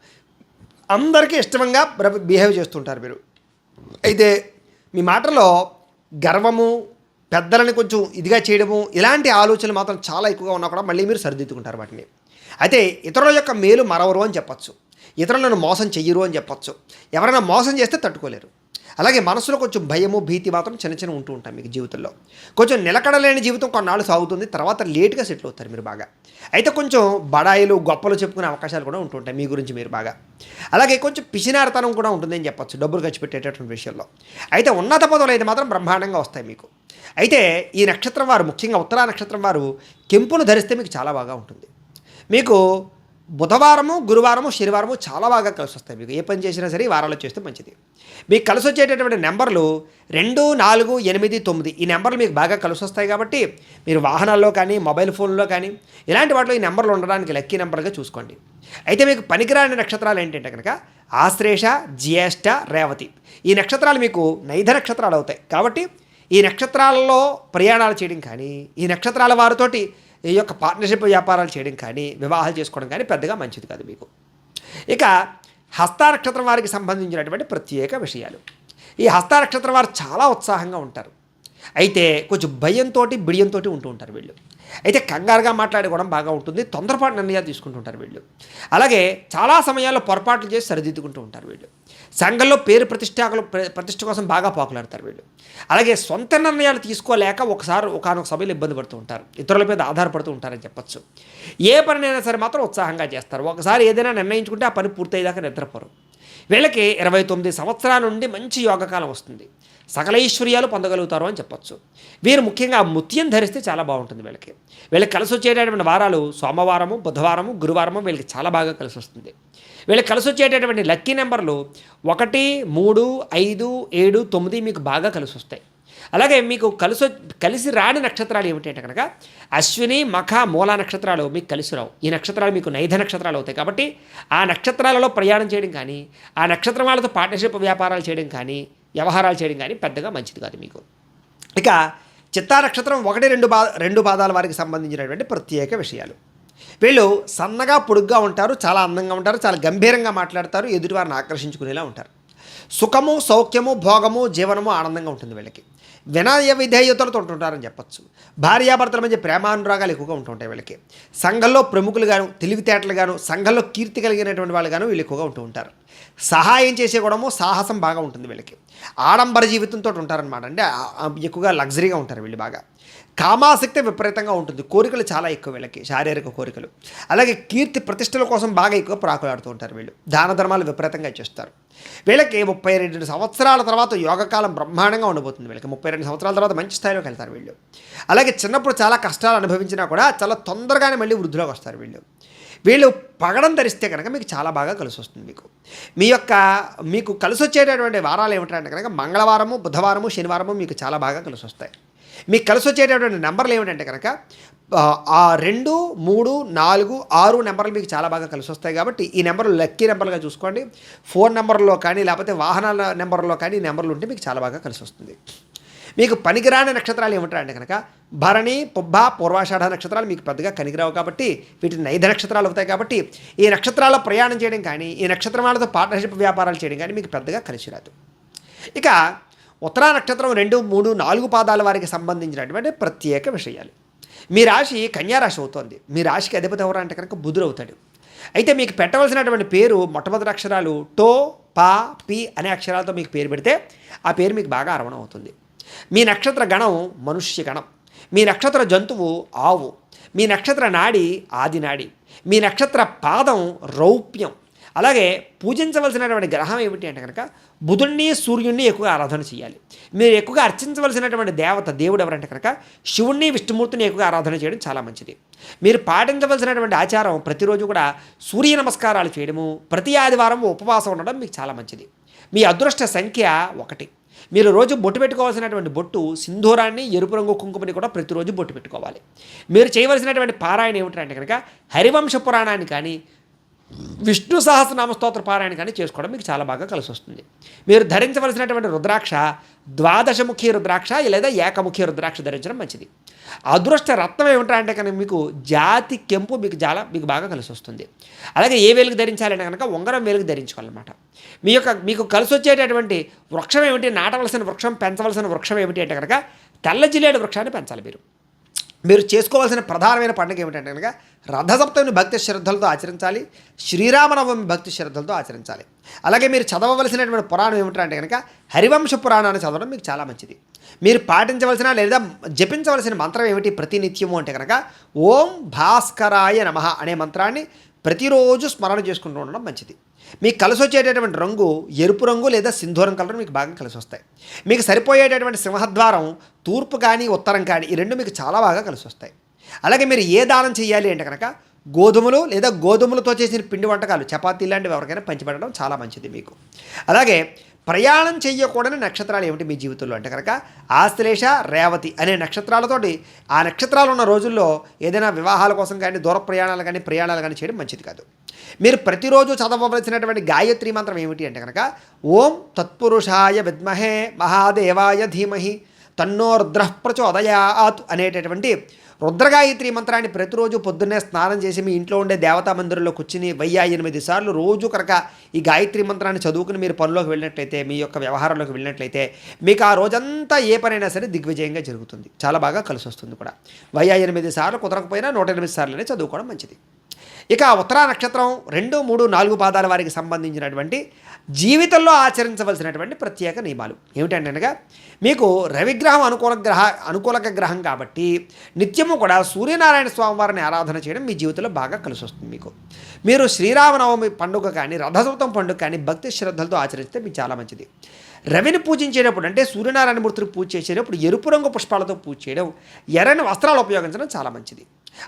అందరికీ ఇష్టంగా బిహేవ్ చేస్తుంటారు మీరు. అయితే మీ మాటలో గర్వము, పెద్దలని కొంచెం ఇదిగా చేయడము, ఇలాంటి ఆలోచనలు మాత్రం చాలా ఎక్కువగా ఉన్నా కూడా మళ్ళీ మీరు సరిదిద్దుకుంటారు వాటిని. అయితే ఇతరుల యొక్క మేలు మరవరు అని చెప్పచ్చు. ఇతరులను మోసం చెయ్యరు అని చెప్పచ్చు. ఎవరైనా మోసం చేస్తే తట్టుకోలేరు. అలాగే మనసులో కొంచెం భయము, భీతి మాత్రం చిన్న ఉంటూ ఉంటాయి మీకు జీవితంలో. కొంచెం నిలకడలేని జీవితం కొన్నాళ్ళు సాగుతుంది, తర్వాత లేట్గా సెటిల్ అవుతారు మీరు బాగా. అయితే కొంచెం బడాయిలు, గొప్పలు చెప్పుకునే అవకాశాలు కూడా ఉంటుంటాయి మీ గురించి మీరు బాగా. అలాగే కొంచెం పిసినారితనం కూడా ఉంటుందని చెప్పచ్చు డబ్బులు ఖర్చు పెట్టేటటువంటి విషయంలో. అయితే ఉన్నత పదవులు అయితే మాత్రం బ్రహ్మాండంగా వస్తాయి మీకు. అయితే ఈ నక్షత్రం వారు, ముఖ్యంగా ఉత్తరా నక్షత్రం వారు కెంపును ధరిస్తే మీకు చాలా బాగా ఉంటుంది. మీకు బుధవారము, గురువారము, శనివారము చాలా బాగా కలిసి వస్తాయి మీకు. ఏ పని చేసినా సరే ఈ వారాల్లో చేస్తే మంచిది. మీకు కలిసి వచ్చేటటువంటి నెంబర్లు 2, 4, 8, 9 ఈ నెంబర్లు మీకు బాగా కలిసి వస్తాయి. కాబట్టి మీరు వాహనాల్లో కానీ మొబైల్ ఫోన్లో కానీ ఇలాంటి వాటిలో ఈ నెంబర్లు ఉండడానికి లక్కీ నెంబర్గా చూసుకోండి. అయితే మీకు పనికిరాని నక్షత్రాలు ఏంటంటే కనుక ఆశ్లేష, జ్యేష్ఠ, రేవతి ఈ నక్షత్రాలు మీకు నైధ నక్షత్రాలు అవుతాయి. కాబట్టి ఈ నక్షత్రాలలో ప్రయాణాలు చేయడం కానీ, ఈ నక్షత్రాల వారితోటి ఈ యొక్క పార్ట్నర్షిప్ వ్యాపారాలు చేయడం కానీ, వివాహాలు చేసుకోవడం కానీ పెద్దగా మంచిది కాదు మీకు. ఇక హస్త నక్షత్రం వారికి సంబంధించినటువంటి ప్రత్యేక విషయాలు. ఈ హస్త నక్షత్రం వారు చాలా ఉత్సాహంగా ఉంటారు. అయితే కొంచెం భయంతో, బిడియంతో ఉంటూ ఉంటారు వీళ్ళు. అయితే కంగారుగా మాట్లాడుకోవడం బాగా ఉంటుంది. తొందరపాటు నిర్ణయాలు తీసుకుంటుంటారు వీళ్ళు. అలాగే చాలా సమయాల్లో పొరపాట్లు చేసి సరిదిద్దుకుంటూ ఉంటారు వీళ్ళు. సంఘంలో పేరు ప్రతిష్ట కోసం బాగా పాకులాడతారు వీళ్ళు. అలాగే సొంత నిర్ణయాలు తీసుకోలేక ఒకనొక సమయంలో ఇబ్బంది పడుతూ ఉంటారు. ఇతరుల మీద ఆధారపడుతూ ఉంటారని చెప్పచ్చు. ఏ పనినైనా సరే మాత్రం ఉత్సాహంగా చేస్తారు. ఒకసారి ఏదైనా నిర్ణయించుకుంటే ఆ పని పూర్తయ్యేదాకా నిద్రపోరు. వీళ్ళకి 29 సంవత్సరాల నుండి మంచి యోగకాలం వస్తుంది. సకల ఐశ్వర్యాలు పొందగలుగుతారు అని చెప్పచ్చు. వీరు ముఖ్యంగా ముత్యం ధరిస్తే చాలా బాగుంటుంది వీళ్ళకి కలిసి వచ్చేటటువంటి వారాలు సోమవారము, బుధవారము, గురువారము వీళ్ళకి చాలా బాగా కలిసి వస్తుంది. వీళ్ళకి కలిసి వచ్చేటటువంటి లక్కీ నెంబర్లు 1, 3, 5, 7, 9 మీకు బాగా కలిసి వస్తాయి. అలాగే మీకు కలిసి రాని నక్షత్రాలు ఏమిటంటే కనుక అశ్విని, మఖ, మూల నక్షత్రాలు మీకు కలిసి రావు. ఈ నక్షత్రాలు మీకు నైధ నక్షత్రాలు అవుతాయి. కాబట్టి ఆ నక్షత్రాలలో ప్రయాణం చేయడం కానీ, ఆ నక్షత్రం వాళ్ళతో పార్ట్నర్షిప్ వ్యాపారాలు చేయడం కానీ, వ్యవహారాలు చేయడం కానీ పెద్దగా మంచిది కాదు మీకు. ఇక చిత్తా నక్షత్రం 1, 2 పాదాల వారికి సంబంధించినటువంటి ప్రత్యేక విషయాలు. వీళ్ళు సన్నగా పొడుగ్గా ఉంటారు, చాలా అందంగా ఉంటారు, చాలా గంభీరంగా మాట్లాడతారు, ఎదుటి వారిని ఆకర్షించుకునేలా ఉంటారు. సుఖము, సౌఖ్యము, భోగము, జీవనము ఆనందంగా ఉంటుంది వీళ్ళకి. వినయ విధేయతలతో ఉంటుంటారని చెప్పచ్చు. భార్యాభర్తల మధ్య ప్రేమానురాగాలు ఎక్కువగా ఉంటుంటాయి వీళ్ళకి. సంఘంలో ప్రముఖులుగాను, తెలివితేటలుగాను, సంఘంలో కీర్తి కలిగినటువంటి వాళ్ళుగాను వీళ్ళు ఎక్కువగా ఉంటూ ఉంటారు. సహాయం చేసే గుణము, సాహసం బాగా ఉంటుంది వీళ్ళకి. ఆడంబర జీవితంతో ఉంటారనమాట. అంటే ఎక్కువగా లగ్జరీగా ఉంటారు వీళ్ళు బాగా. కామాసక్తి విపరీతంగా ఉంటుంది. కోరికలు చాలా ఎక్కువ వీళ్ళకి, శారీరక కోరికలు. అలాగే కీర్తి ప్రతిష్టల కోసం బాగా ఎక్కువ ప్రాకులాడుతూ ఉంటారు వీళ్ళు. దాన ధర్మాలు విపరీతంగా చేస్తారు. వీళ్ళకి 32 సంవత్సరాల తర్వాత యోగకాలం బ్రహ్మాండంగా ఉండబోతుంది. వీళ్ళకి 32 సంవత్సరాల తర్వాత మంచి స్థాయిలోకి వెళ్తారు వీళ్ళు. అలాగే చిన్నప్పుడు చాలా కష్టాలు అనుభవించినా కూడా చాలా తొందరగానే మళ్ళీ వృద్ధిలోకి వస్తారు వీళ్ళు. వీళ్ళు పగడం ధరిస్తే కనుక మీకు చాలా బాగా కలిసి వస్తుంది. మీకు కలిసి వచ్చేటటువంటి వారాలు ఏమిటంటే కనుక మంగళవారము, బుధవారము, శనివారము మీకు చాలా బాగా కలిసి వస్తాయి. మీకు కలిసి వచ్చేటటువంటి నెంబర్లు ఏమిటంటే కనుక 2, 3, 4, 6 నెంబర్లు మీకు చాలా బాగా కలిసి వస్తాయి. కాబట్టి ఈ నెంబర్లు లక్కీ నెంబర్లుగా చూసుకోండి. ఫోన్ నెంబర్లో కానీ లేకపోతే వాహనాల నెంబర్లో కానీ ఈ నెంబర్లు ఉంటే మీకు చాలా బాగా కలిసి వస్తుంది. మీకు పనికిరాని నక్షత్రాలు ఏమిటంటే కనుక భరణి, పుబ్బ, పూర్వాషాఢ నక్షత్రాలు మీకు పెద్దగా కనికిరావు కాబట్టి వీటిని 5 నక్షత్రాలు అవుతాయి. కాబట్టి ఈ నక్షత్రాల్లో ప్రయాణం చేయడం కానీ, ఈ నక్షత్రాలతో పార్ట్నర్షిప్ వ్యాపారాలు చేయడం కానీ మీకు పెద్దగా కలిసి రాదు. ఇక ఉత్తరా నక్షత్రం 2, 3, 4 పాదాల వారికి సంబంధించినటువంటి ప్రత్యేక విషయాలు. మీ రాశి కన్యారాశి అవుతోంది. మీ రాశికి అధిపతి ఎవరు అంటే కనుక బుధుడు అవుతాడు. అయితే మీకు పెట్టవలసినటువంటి పేరు మొట్టమొదటి అక్షరాలు టో, పా, పి అనే అక్షరాలతో మీకు పేరు పెడితే ఆ పేరు మీకు బాగా అరవణం అవుతుంది. మీ నక్షత్ర గణం మనుష్య గణం. మీ నక్షత్ర జంతువు ఆవు. మీ నక్షత్ర నాడి ఆది నాడి. మీ నక్షత్ర పాదం రౌప్యం. అలాగే పూజించవలసినటువంటి గ్రహం ఏమిటి అంటే కనుక బుధుణ్ణి, సూర్యుడిని ఎక్కువగా ఆరాధన చేయాలి. మీరు ఎక్కువగా అర్చించవలసినటువంటి దేవుడు ఎవరంటే కనుక శివుణ్ణి, విష్ణుమూర్తిని ఎక్కువగా ఆరాధన చేయడం చాలా మంచిది. మీరు పాటించవలసినటువంటి ఆచారం ప్రతిరోజు కూడా సూర్య నమస్కారాలు చేయడము, ప్రతి ఆదివారం ఉపవాసం ఉండడం మీకు చాలా మంచిది. మీ అదృష్ట సంఖ్య 1. మీరు రోజు బొట్టు పెట్టుకోవాల్సినటువంటి బొట్టు సింధూరాన్ని, ఎరుపు రంగు కుంకుమని కూడా ప్రతిరోజు బొట్టు పెట్టుకోవాలి. మీరు చేయవలసినటువంటి పారాయణ ఏమిటంటే కనుక హరివంశ పురాణాన్ని కానీ, విష్ణు సహస్రనామ స్తోత్ర పారాయణ కానీ చేసుకోవడం మీకు చాలా బాగా కలిసి వస్తుంది. మీరు ధరించవలసినటువంటి రుద్రాక్ష ద్వాదశముఖి రుద్రాక్ష లేదా ఏకముఖి రుద్రాక్ష ధరించడం మంచిది. అదృష్ట రత్నం ఏమిటంటే కనుక మీకు జాతి కెంపు మీకు బాగా కలిసి వస్తుంది. అలాగే ఏ వేలుకు ధరించాలంటే కనుక ఉంగరం వేలుకు ధరించుకోవాలన్నమాట. మీకు కలిసి వచ్చేటటువంటి వృక్షం ఏమిటి, నాటవలసిన వృక్షం, పెంచవలసిన వృక్షం ఏమిటి అంటే కనుక తెల్ల జిల్లేడు వృక్షాన్ని పెంచాలి. మీరు చేసుకోవాల్సిన ప్రధానమైన పండుగ ఏమిటంటే కనుక రథసప్తమిని భక్తి శ్రద్ధలతో ఆచరించాలి. శ్రీరామనవమి భక్తి శ్రద్ధలతో ఆచరించాలి. అలాగే మీరు చదవవలసినటువంటి పురాణం ఏమిటంటే కనుక హరివంశ పురాణాన్ని చదవడం మీకు చాలా మంచిది. మీరు పాటించవలసిన లేదా జపించవలసిన మంత్రం ఏమిటి ప్రతినిత్యము అంటే కనుక ఓం భాస్కరాయ నమః అనే మంత్రాన్ని ప్రతిరోజు స్మరణ చేసుకుంటూ ఉండడం మంచిది. మీకు కలిసి వచ్చేటటువంటి రంగు ఎరుపు రంగు లేదా సింధూరం కలర్ మీకు బాగా కలిసి వస్తాయి. మీకు సరిపోయేటటువంటి సింహద్వారం తూర్పు కానీ, ఉత్తరం కానీ ఈ రెండు మీకు చాలా బాగా కలిసి వస్తాయి. అలాగే మీరు ఏ దానం చేయాలి అంటే కనుక గోధుమలు లేదా గోధుమలతో చేసిన పిండి వంటకాలు, చపాతీ లాంటివి ఎవరికైనా పంచిపెట్టడం చాలా మంచిది మీకు. అలాగే ప్రయాణం చేయకూడని నక్షత్రాలు ఏమిటి మీ జీవితంలో అంటే కనుక ఆశ్లేష, రేవతి అనే నక్షత్రాలతోటి ఆ నక్షత్రాలు ఉన్న రోజుల్లో ఏదైనా వివాహాల కోసం కానీ, దూర ప్రయాణాలు కానీ చేయడం మంచిది కాదు. మీరు ప్రతిరోజు చదవవలసినటువంటి గాయత్రి మంత్రం ఏమిటి అంటే కనుక ఓం తత్పురుషాయ విద్మహే మహాదేవాయ ధీమహి తన్నో రుద్రః ప్రచోదయాత్ అనేటటువంటి రుద్రగాయత్రి మంత్రాన్ని ప్రతిరోజు పొద్దున్నే స్నానం చేసి మీ ఇంట్లో ఉండే దేవతా మందిరంలో కూర్చుని 1008 సార్లు రోజు కనుక ఈ గాయత్రి మంత్రాన్ని చదువుకుని మీరు పనిలోకి వెళ్ళినట్లయితే, మీ యొక్క వ్యవహారంలోకి వెళ్ళినట్లయితే మీకు ఆ రోజంతా ఏ పనైనా సరే దిగ్విజయంగా జరుగుతుంది. చాలా బాగా కలిసి వస్తుంది కూడా. 1008 సార్లు కుదరకపోయినా 108 సార్లనే చదువుకోవడం మంచిది. ఇక ఉత్తరా నక్షత్రం 2, 3, 4 పాదాల వారికి సంబంధించినటువంటి జీవితంలో ఆచరించవలసినటువంటి ప్రత్యేక నియమాలు ఏమిటంటే అనగా మీకు రవిగ్రహం అనుకూలక గ్రహం కాబట్టి నిత్యము కూడా సూర్యనారాయణ స్వామి వారిని ఆరాధన చేయడం మీ జీవితంలో బాగా కలిసి వస్తుంది. మీరు శ్రీరామనవమి పండుగ కానీ, రథసప్తమి పండుగ కానీ భక్తి శ్రద్ధలతో ఆచరిస్తే మీకు చాలా మంచిది. రవిని పూజించేటప్పుడు అంటే సూర్యనారాయణ మూర్తిని పూజ చేసేటప్పుడు ఎరుపు రంగు పుష్పాలతో పూజ చేయడం, ఎర్రని వస్త్రాలు ఉపయోగించడం చాలా మంచిది.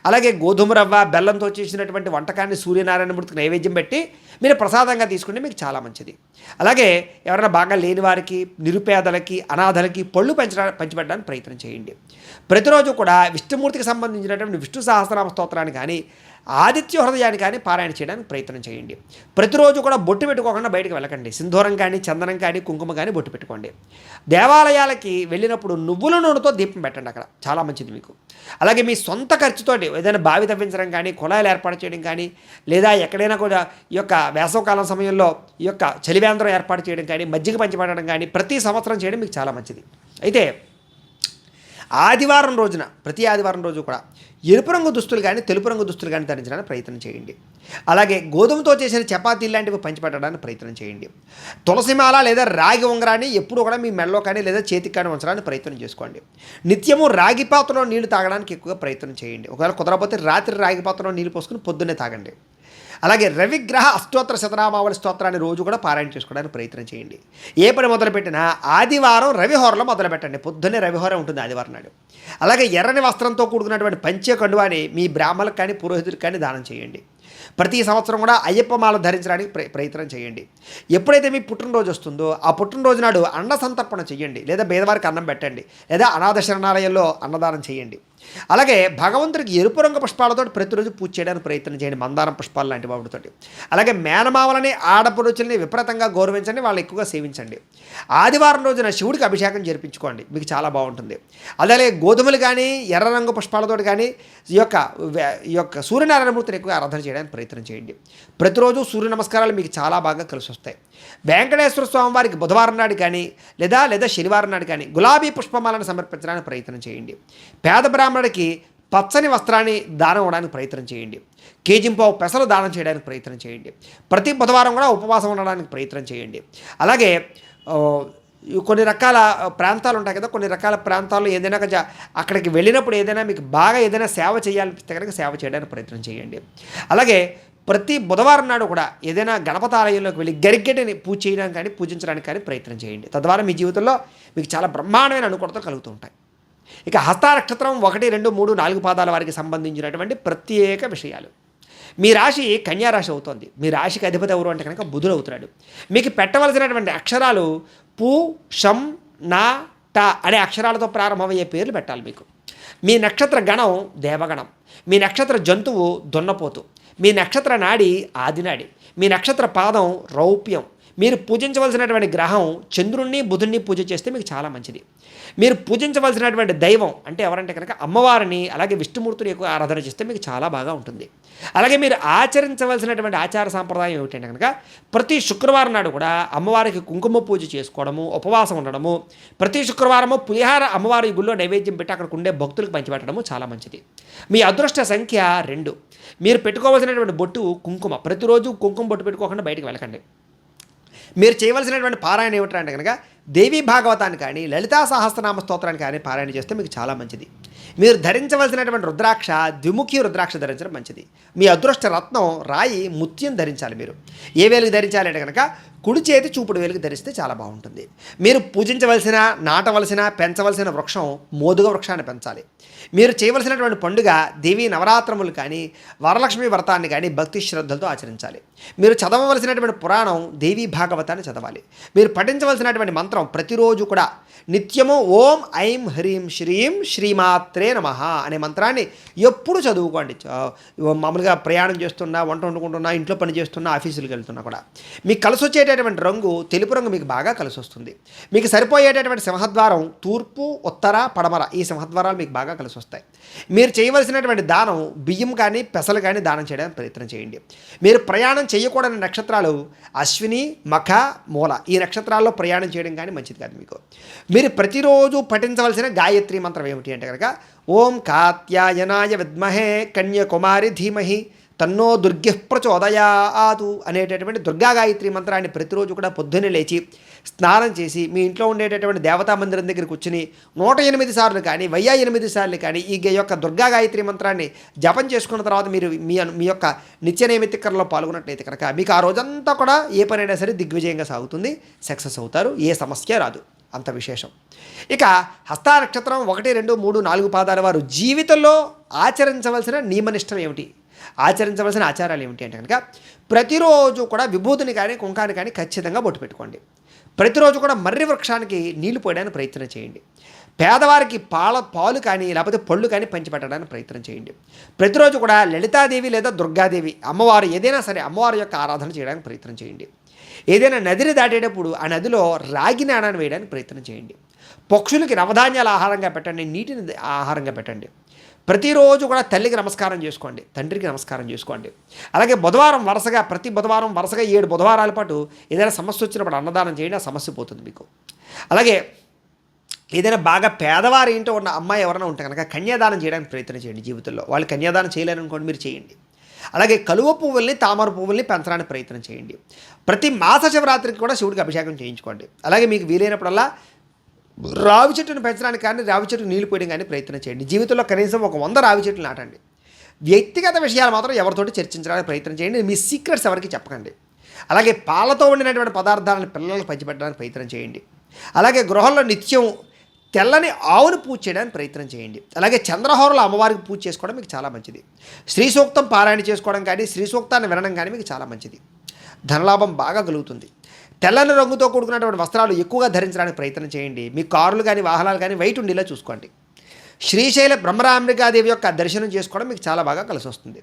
అలాగే గోధుమ రవ్వ, బెల్లంతో చేసినటువంటి వంటకాన్ని సూర్యనారాయణ మూర్తికి నైవేద్యం పెట్టి మీరు ప్రసాదంగా తీసుకుంటే మీకు చాలా మంచిది. అలాగే ఎవరైనా బాగా లేని వారికి, నిరుపేదలకి, అనాథలకి పళ్ళు పంచిపెట్టడానికి ప్రయత్నం చేయండి. ప్రతిరోజు కూడా విష్ణుమూర్తికి సంబంధించినటువంటి విష్ణు సహస్రనామ స్తోత్రాన్ని కానీ, ఆదిత్య హృదయాన్ని కానీ పారాయణ చేయడానికి ప్రయత్నం చేయండి. ప్రతిరోజు కూడా బొట్టు పెట్టుకోకుండా బయటకు వెళ్ళకండి. సింధూరం కానీ, చందనం కానీ, కుంకుమ కానీ బొట్టు పెట్టుకోండి. దేవాలయాలకి వెళ్ళినప్పుడు నువ్వుల నూనెతో దీపం పెట్టండి, అక్కడ చాలా మంచిది మీకు. అలాగే మీ సొంత ఖర్చుతోటి ఏదైనా బావి తవ్వించడం కానీ, కుళాయిలు ఏర్పాటు చేయడం కానీ, లేదా ఎక్కడైనా కూడా ఈ యొక్క వేసవకాలం సమయంలో ఈ యొక్క చలివేంద్రం ఏర్పాటు చేయడం కానీ, మజ్జిగ పంచిపెట్టడం కానీ ప్రతి సంవత్సరం చేయడం మీకు చాలా మంచిది. అయితే ఆదివారం రోజున, ప్రతి ఆదివారం రోజు కూడా ఎరుపు రంగు దుస్తులు కానీ, తెలుపు రంగు దుస్తులు కానీ ధరించడానికి ప్రయత్నం చేయండి. అలాగే గోధుమతో చేసిన చపాతీలు లాంటివి పంచిపెట్టడానికి ప్రయత్నం చేయండి. తులసిమాల లేదా రాగి ఉంగరాన్ని ఎప్పుడూ కూడా మీ మెడలో కానీ లేదా చేతికి కానీ ఉంచడానికి ప్రయత్నం చేసుకోండి. నిత్యము రాగి పాత్రలో నీళ్లు తాగడానికి ఎక్కువగా ప్రయత్నం చేయండి. ఒకవేళ కుదరకపోతే రాత్రి రాగి పాత్రలో నీళ్ళు పోసుకుని పొద్దున్నే తాగండి. అలాగే రవిగ్రహ అష్టోత్తర శతనామావళి స్తోత్రాన్ని రోజు కూడా పారాయణ చేసుకోవడానికి ప్రయత్నం చేయండి. ఏ పని మొదలుపెట్టినా ఆదివారం రవిహోరలో మొదలుపెట్టండి. పొద్దున్నే రవిహోర ఉంటుంది ఆదివారం నాడు. అలాగే ఎర్రని వస్త్రంతో కూడుకున్నటువంటి పంచె కండువాని మీ బ్రాహ్మణులకు కానీ, పురోహితులకు కానీ దానం చేయండి. ప్రతి సంవత్సరం కూడా అయ్యప్ప మాల ధరించడానికి ప్రయత్నం చేయండి. ఎప్పుడైతే మీ పుట్టినరోజు వస్తుందో ఆ పుట్టినరోజు నాడు అన్న సంతర్పణ చేయండి, లేదా పేదవారికి అన్నం పెట్టండి, లేదా అనాథ శరణాలయంలో అన్నదానం చేయండి. అలాగే భగవంతుడికి ఎరుపు రంగు పుష్పాలతో ప్రతిరోజు పూజ చేయడానికి ప్రయత్నం చేయండి, మందారం పుష్పాలు లాంటి వాటితోటి. అలాగే మేనమావలని, ఆడపడుచుల్ని విపరీతంగా గౌరవించండి, వాళ్ళు ఎక్కువగా సేవించండి. ఆదివారం రోజున శివుడికి అభిషేకం జరిపించుకోండి, మీకు చాలా బాగుంటుంది. అలాగే గోధుమలు కానీ, ఎర్ర రంగు పుష్పాలతో కానీ ఈ యొక్క సూర్యనారాయణమూర్తిని ఎక్కువగా ఆరాధన చేయడానికి ప్రయత్నం చేయండి. ప్రతిరోజు సూర్య నమస్కారాలు మీకు చాలా బాగా కలిసి వస్తాయి. వెంకటేశ్వర స్వామి వారికి బుధవారం నాడు కానీ, లేదా శనివారం నాడు కానీ గులాబీ పుష్పమాలను సమర్పించడానికి ప్రయత్నం చేయండి. పేద బ్రాహ్మణుడికి పచ్చని వస్త్రాన్ని దానం ఇవ్వడానికి ప్రయత్నం చేయండి. కేజింపావు పెసలు దానం చేయడానికి ప్రయత్నం చేయండి. ప్రతి బుధవారం కూడా ఉపవాసం ఉండడానికి ప్రయత్నం చేయండి. అలాగే కొన్ని రకాల ప్రాంతాలు ఉంటాయి కదా, కొన్ని రకాల ప్రాంతాల్లో ఏదైనా అక్కడికి వెళ్ళినప్పుడు ఏదైనా మీకు బాగా ఏదైనా సేవ చేయాలనిపిస్తే కనుక సేవ చేయడానికి ప్రయత్నం చేయండి. అలాగే ప్రతి బుధవారం నాడు కూడా ఏదైనా గణపతి ఆలయంలోకి వెళ్ళి గరిగెడ్డని పూజ చేయడానికి కానీ, పూజించడానికి కానీ ప్రయత్నం చేయండి. తద్వారా మీ జీవితంలో మీకు చాలా బ్రహ్మాండమైన అనుకూలతలు కలుగుతూ ఉంటాయి. ఇక హస్త నక్షత్రం 1, 2, 3, 4 పాదాల వారికి సంబంధించినటువంటి ప్రత్యేక విషయాలు. మీ రాశి కన్యా రాశి అవుతుంది. మీ రాశికి అధిపతి ఎవరు అంటే కనుక బుధుడు అవుతున్నాడు. మీకు పెట్టవలసినటువంటి అక్షరాలు పు, షం, నా, ట అనే అక్షరాలతో ప్రారంభమయ్యే పేర్లు పెట్టాలి మీకు. మీ నక్షత్ర గణం దేవగణం. మీ నక్షత్ర జంతువు దున్నపోతు. మీ నక్షత్ర నాడి ఆదినాడి. మీ నక్షత్ర పాదం రౌప్యం. మీరు పూజించవలసినటువంటి గ్రహం చంద్రుణ్ణి, బుధుణ్ణి పూజ చేస్తే మీకు చాలా మంచిది. మీరు పూజించవలసినటువంటి దైవం అంటే ఎవరంటే కనుక అమ్మవారిని, అలాగే విష్ణుమూర్తిని ఎక్కువ ఆరాధన చేస్తే మీకు చాలా బాగా ఉంటుంది. అలాగే మీరు ఆచరించవలసినటువంటి ఆచార సాంప్రదాయం ఏమిటంటే కనుక ప్రతి శుక్రవారం నాడు కూడా అమ్మవారికి కుంకుమ పూజ చేసుకోవడము, ఉపవాసం ఉండడము, ప్రతి శుక్రవారము పులిహార అమ్మవారి గుళ్ళో నైవేద్యం పెట్టి అక్కడికి ఉండే భక్తులకు పంచిపెట్టడము చాలా మంచిది. మీ అదృష్ట సంఖ్య 2. మీరు పెట్టుకోవాల్సినటువంటి బొట్టు కుంకుమ. ప్రతిరోజు కుంకుమ బొట్టు పెట్టుకోకుండా బయటకు వెళ్ళకండి. మీరు చేయవలసినటువంటి పారాయణ ఏమిటంటే కనుక దేవీ భాగవతాన్ని కానీ, లలితా సహస్రనామ స్తోత్రాన్ని కానీ పారాయణ చేస్తే మీకు చాలా మంచిది. మీరు ధరించవలసినటువంటి రుద్రాక్ష ద్విముఖి రుద్రాక్ష ధరించడం మంచిది. మీ అదృష్ట రత్నం రాయి ముత్యం ధరించాలి. మీరు ఏ వేలుకి ధరించాలి అంటే కనుక కుడి చేతి చూపుడు వేలుకి ధరిస్తే చాలా బాగుంటుంది. మీరు పూజించవలసిన, నాటవలసిన, పెంచవలసిన వృక్షం మోదుగ వృక్షాన్ని పెంచాలి. మీరు చేయవలసినటువంటి పండుగ దేవీ నవరాత్రములు కానీ, వరలక్ష్మి వ్రతాన్ని కానీ భక్తి శ్రద్ధలతో ఆచరించాలి. మీరు చదవవలసినటువంటి పురాణం దేవీ భాగవతాన్ని చదవాలి. మీరు పఠించవలసినటువంటి మంత్రం ప్రతిరోజు కూడా నిత్యము ఓం ఐం హ్రీం శ్రీం శ్రీమాత్రే నమః అనే మంత్రాన్ని ఎప్పుడు చదువుకోండి. మామూలుగా ప్రయాణం చేస్తున్నా, వంట వండుకుంటున్నా, ఇంట్లో పని చేస్తున్నా, ఆఫీసులకు వెళ్తున్నా కూడా మీకు కలిసి వచ్చేటటువంటి రంగు తెలుపు రంగు మీకు బాగా కలిసి వస్తుంది. మీకు సరిపోయేటటువంటి సింహద్వారం తూర్పు, ఉత్తర, పడమర ఈ సింహద్వారాలు మీకు బాగా కలిసి వస్తాయి. మీరు చేయవలసినటువంటి దానం బియ్యం కానీ, పెసలు కానీ దానం చేయడానికి ప్రయత్నం చేయండి. మీరు ప్రయాణం చేయకూడని నక్షత్రాలు అశ్విని, మఖ, మూల ఈ నక్షత్రాల్లో ప్రయాణం చేయడం కానీ మంచిది కాదు మీకు. మీరు ప్రతిరోజు పఠించవలసిన గాయత్రి మంత్రం ఏమిటి అంటే కనుక ఓం కాత్యాయనాయ విద్మహే కన్యాకుమారి ధీమహి తన్నో దుర్గ ప్రచోదయాదు అనేటటువంటి దుర్గా గాయత్రి మంత్రాన్ని ప్రతిరోజు కూడా పొద్దున్నే లేచి స్నానం చేసి మీ ఇంట్లో ఉండేటటువంటి దేవతా మందిరం దగ్గర కూర్చుని 108 సార్లు కానీ 1008 సార్లు కానీ ఈ యొక్క దుర్గా గాయత్రి మంత్రాన్ని జపం చేసుకున్న తర్వాత మీరు మీ యొక్క నిత్య నైమిత్తికరలో పాల్గొన్నట్లయితే కనుక మీకు ఆ రోజంతా కూడా ఏ పనైనా సరే దిగ్విజయంగా సాగుతుంది, సక్సెస్ అవుతారు, ఏ సమస్య రాదు. అంత విశేషం. ఇక హస్త నక్షత్రం 1, 2, 3, 4 పాదాల వారు జీవితంలో ఆచరించవలసిన నియమనిష్టం ఏమిటి, ఆచరించవలసిన ఆచారాలు ఏమిటి అంటే కనుక ప్రతిరోజు కూడా విభూతిని కానీ, కుంకాన్ని కానీ ఖచ్చితంగా బొట్టు పెట్టుకోండి. ప్రతిరోజు కూడా మర్రి వృక్షానికి నీళ్లు పోయడానికి ప్రయత్నం చేయండి. పేదవారికి పాలు కానీ లేకపోతే పళ్ళు కానీ పంచిపెట్టడానికి ప్రయత్నం చేయండి. ప్రతిరోజు కూడా లలితాదేవి లేదా దుర్గాదేవి అమ్మవారు ఏదైనా సరే అమ్మవారి యొక్క ఆరాధన చేయడానికి ప్రయత్నం చేయండి. ఏదైనా నదిని దాటేటప్పుడు ఆ నదిలో రాగి నాణాన్ని వేయడానికి ప్రయత్నం చేయండి. పక్షులకి నవధాన్యాల ఆహారంగా పెట్టండి, నీటిని ఆహారంగా పెట్టండి. ప్రతిరోజు కూడా తల్లికి నమస్కారం చేసుకోండి, తండ్రికి నమస్కారం చేసుకోండి. అలాగే ప్రతి బుధవారం వరుసగా 7 బుధవారాల పాటు ఏదైనా సమస్య వచ్చినప్పుడు అన్నదానం చేయండి, ఆ సమస్య పోతుంది మీకు. అలాగే ఏదైనా బాగా పేదవారి ఇంట్లో ఉన్న అమ్మాయి ఎవరైనా ఉంటే కనుక కన్యాదానం చేయడానికి ప్రయత్నం చేయండి. జీవితంలో వాళ్ళు కన్యాదానం చేయలేరనుకోండి, మీరు చేయండి. అలాగే కలువ పువ్వుల్ని తామర పువ్వుల్ని పెంచడానికి ప్రయత్నం చేయండి. ప్రతి మాస శివరాత్రికి కూడా శివుడికి అభిషేకం చేయించుకోండి. అలాగే మీకు వీలైనప్పుడల్లా రావి చెట్టును పెంచడానికి కానీ రావి చెట్టుకు నీళ్లు పోయడం కానీ ప్రయత్నం చేయండి. జీవితంలో కనీసం ఒక 100 రావి చెట్లు నాటండి. వ్యక్తిగత విషయాలు మాత్రం ఎవరితోటి చర్చించడానికి ప్రయత్నం చేయండి. మీ సీక్రెట్స్ ఎవరికి చెప్పకండి. అలాగే పాలతో వండినటువంటి పదార్థాలను పిల్లలకు పంచిపెట్టడానికి ప్రయత్నం చేయండి. అలాగే గృహంలో నిత్యం తెల్లని ఆవును పూజ చేయడానికి ప్రయత్నం చేయండి. అలాగే చంద్రహోరలో అమ్మవారికి పూజ చేసుకోవడం మీకు చాలా మంచిది. శ్రీ సూక్తం పారాయణ చేసుకోవడం కానీ శ్రీ సూక్తాన్ని వినడం కానీ మీకు చాలా మంచిది. ధనలాభం బాగా కలుగుతుంది. తెల్లని రంగుతో కూడుకున్నటువంటి వస్త్రాలు ఎక్కువగా ధరించడానికి ప్రయత్నం చేయండి. మీ కారులు కానీ వాహనాలు కానీ వైట్ ఉండేలా చూసుకోండి. శ్రీశైల బ్రహ్మరాంబికాదేవి యొక్క దర్శనం చేసుకోవడం మీకు చాలా బాగా కలిసి వస్తుంది.